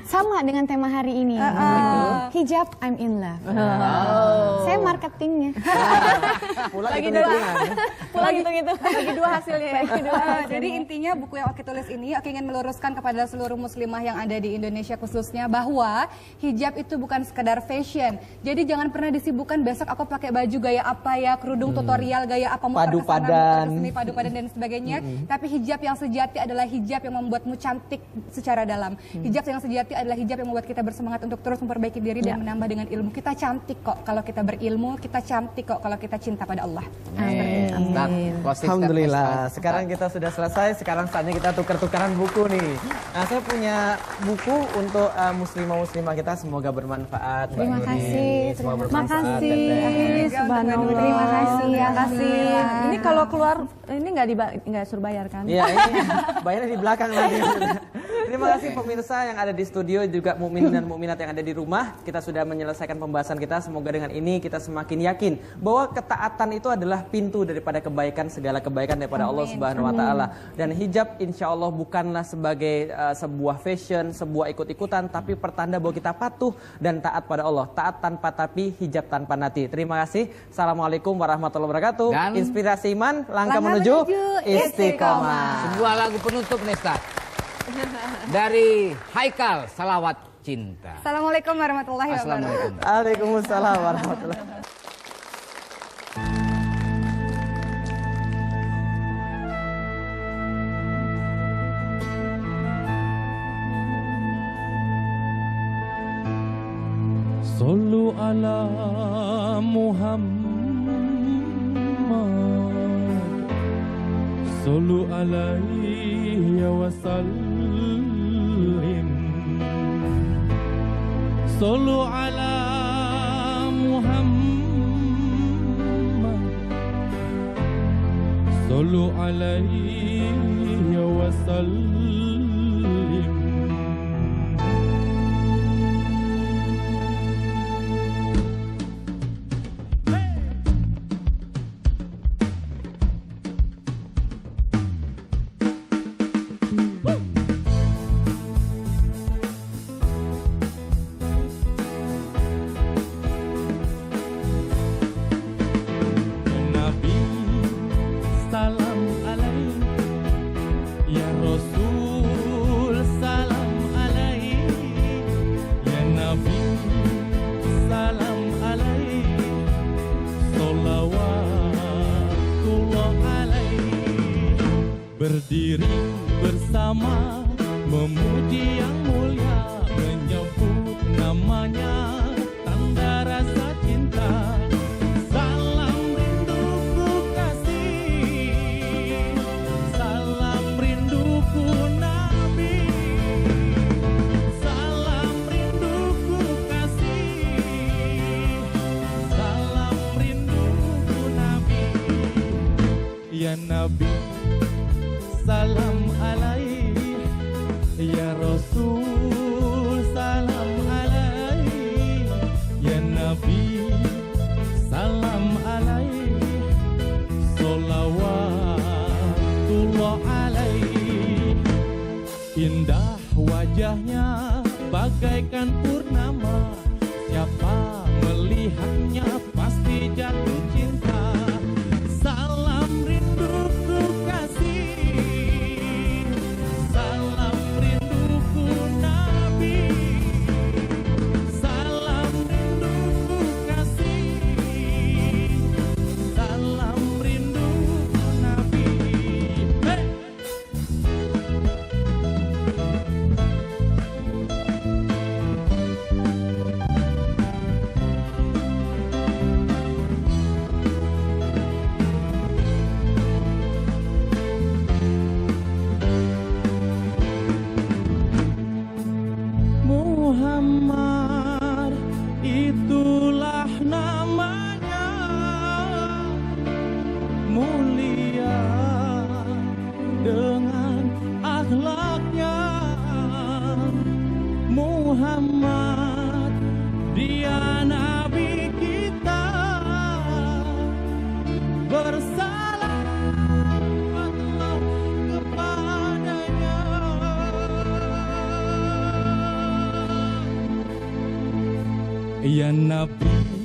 Sama dengan tema hari ini. Hijab, I'm in love. Saya marketingnya. Pulang Lagi itu dua. hitungan. Pulang gitu-gitu. Bagi dua hasilnya ya. Jadi intinya buku yang Oki tulis ini, Oki ingin meluruskan kepada seluruh muslimah yang ada di Indonesia khususnya bahwa hijab itu bukan sekedar fashion. Jadi jangan pernah disibukkan besok aku pakai baju gaya apa ya, kerudung tutorial gaya apa, muter Padu kesana, padan. muter kesini, padu padan dan sebagainya. Tapi hijab yang sejati adalah hijab yang membuatmu cantik secara dalam. Hijab yang sejati adalah hijab yang membuat kita bersemangat untuk terus memperbaiki diri dan menambah dengan ilmu. Kita cantik kok kalau kita berilmu, kita cantik kok kalau kita cinta pada Allah. Alhamdulillah, sekarang kita sudah selesai. Sekarang saatnya kita tukar-tukaran buku nih. Nah, saya punya buku untuk muslimah-muslimah kita. Semoga bermanfaat. Mbak Terima Nuri. kasih. Semoga Terima bermanfaat. kasih. Teteh. Subhanallah. Terima kasih. Terima kasih. Ini kalau keluar ini nggak suruh bayar kan? Iya, ini bayarnya di belakang lagi. Terima kasih pemirsa yang ada di studio, juga mukmin dan mukminat yang ada di rumah. Kita sudah menyelesaikan pembahasan kita. Semoga dengan ini kita semakin yakin bahwa ketaatan itu adalah pintu daripada kebaikan, segala kebaikan daripada Allah Subhanahu wa taala. Dan hijab insya Allah bukanlah sebagai sebuah fashion, sebuah ikut-ikutan, tapi pertanda bahwa kita patuh dan taat pada Allah. Taat tanpa tapi, hijab tanpa nanti. Terima kasih. Assalamualaikum warahmatullahi wabarakatuh. Dan Inspirasi iman, langkah menuju istiqomah. sebuah lagu penutup nih Ustaz. Dari Haikal Salawat Cinta. Assalamualaikum warahmatullahi wabarakatuh. Assalamualaikum. Waalaikumsalam warahmatullahi wabarakatuh. Sallu ala Muhammad, sallu alaihi wa sallim. Sallu ala Muhammad, sallu alaihi wa sallim. Nabi salam alaik ya Rasul bersama memuji yang mulia, menyebut namanya, tanda rasa cinta. Salam rinduku kasih, salam rinduku Nabi, salam rinduku kasih, salam rinduku Nabi. Ya Nabi, salam alaih, ya Rasul, salam alaih, ya Nabi, salam alaih, salawatullah alaih. Indah wajahnya bagaikan purnama, siapa melihatnya pasti jatuh cinta. Salam rinduku kasih, salam rinduku Nabi, salam rinduku kasih, salam rinduku Nabi. Hey! Muhammad, itulah namanya, mulia dengan akhlaknya. Muhammad, dia Nabi kita, bersalam Allah kepadanya. Ya Nabi,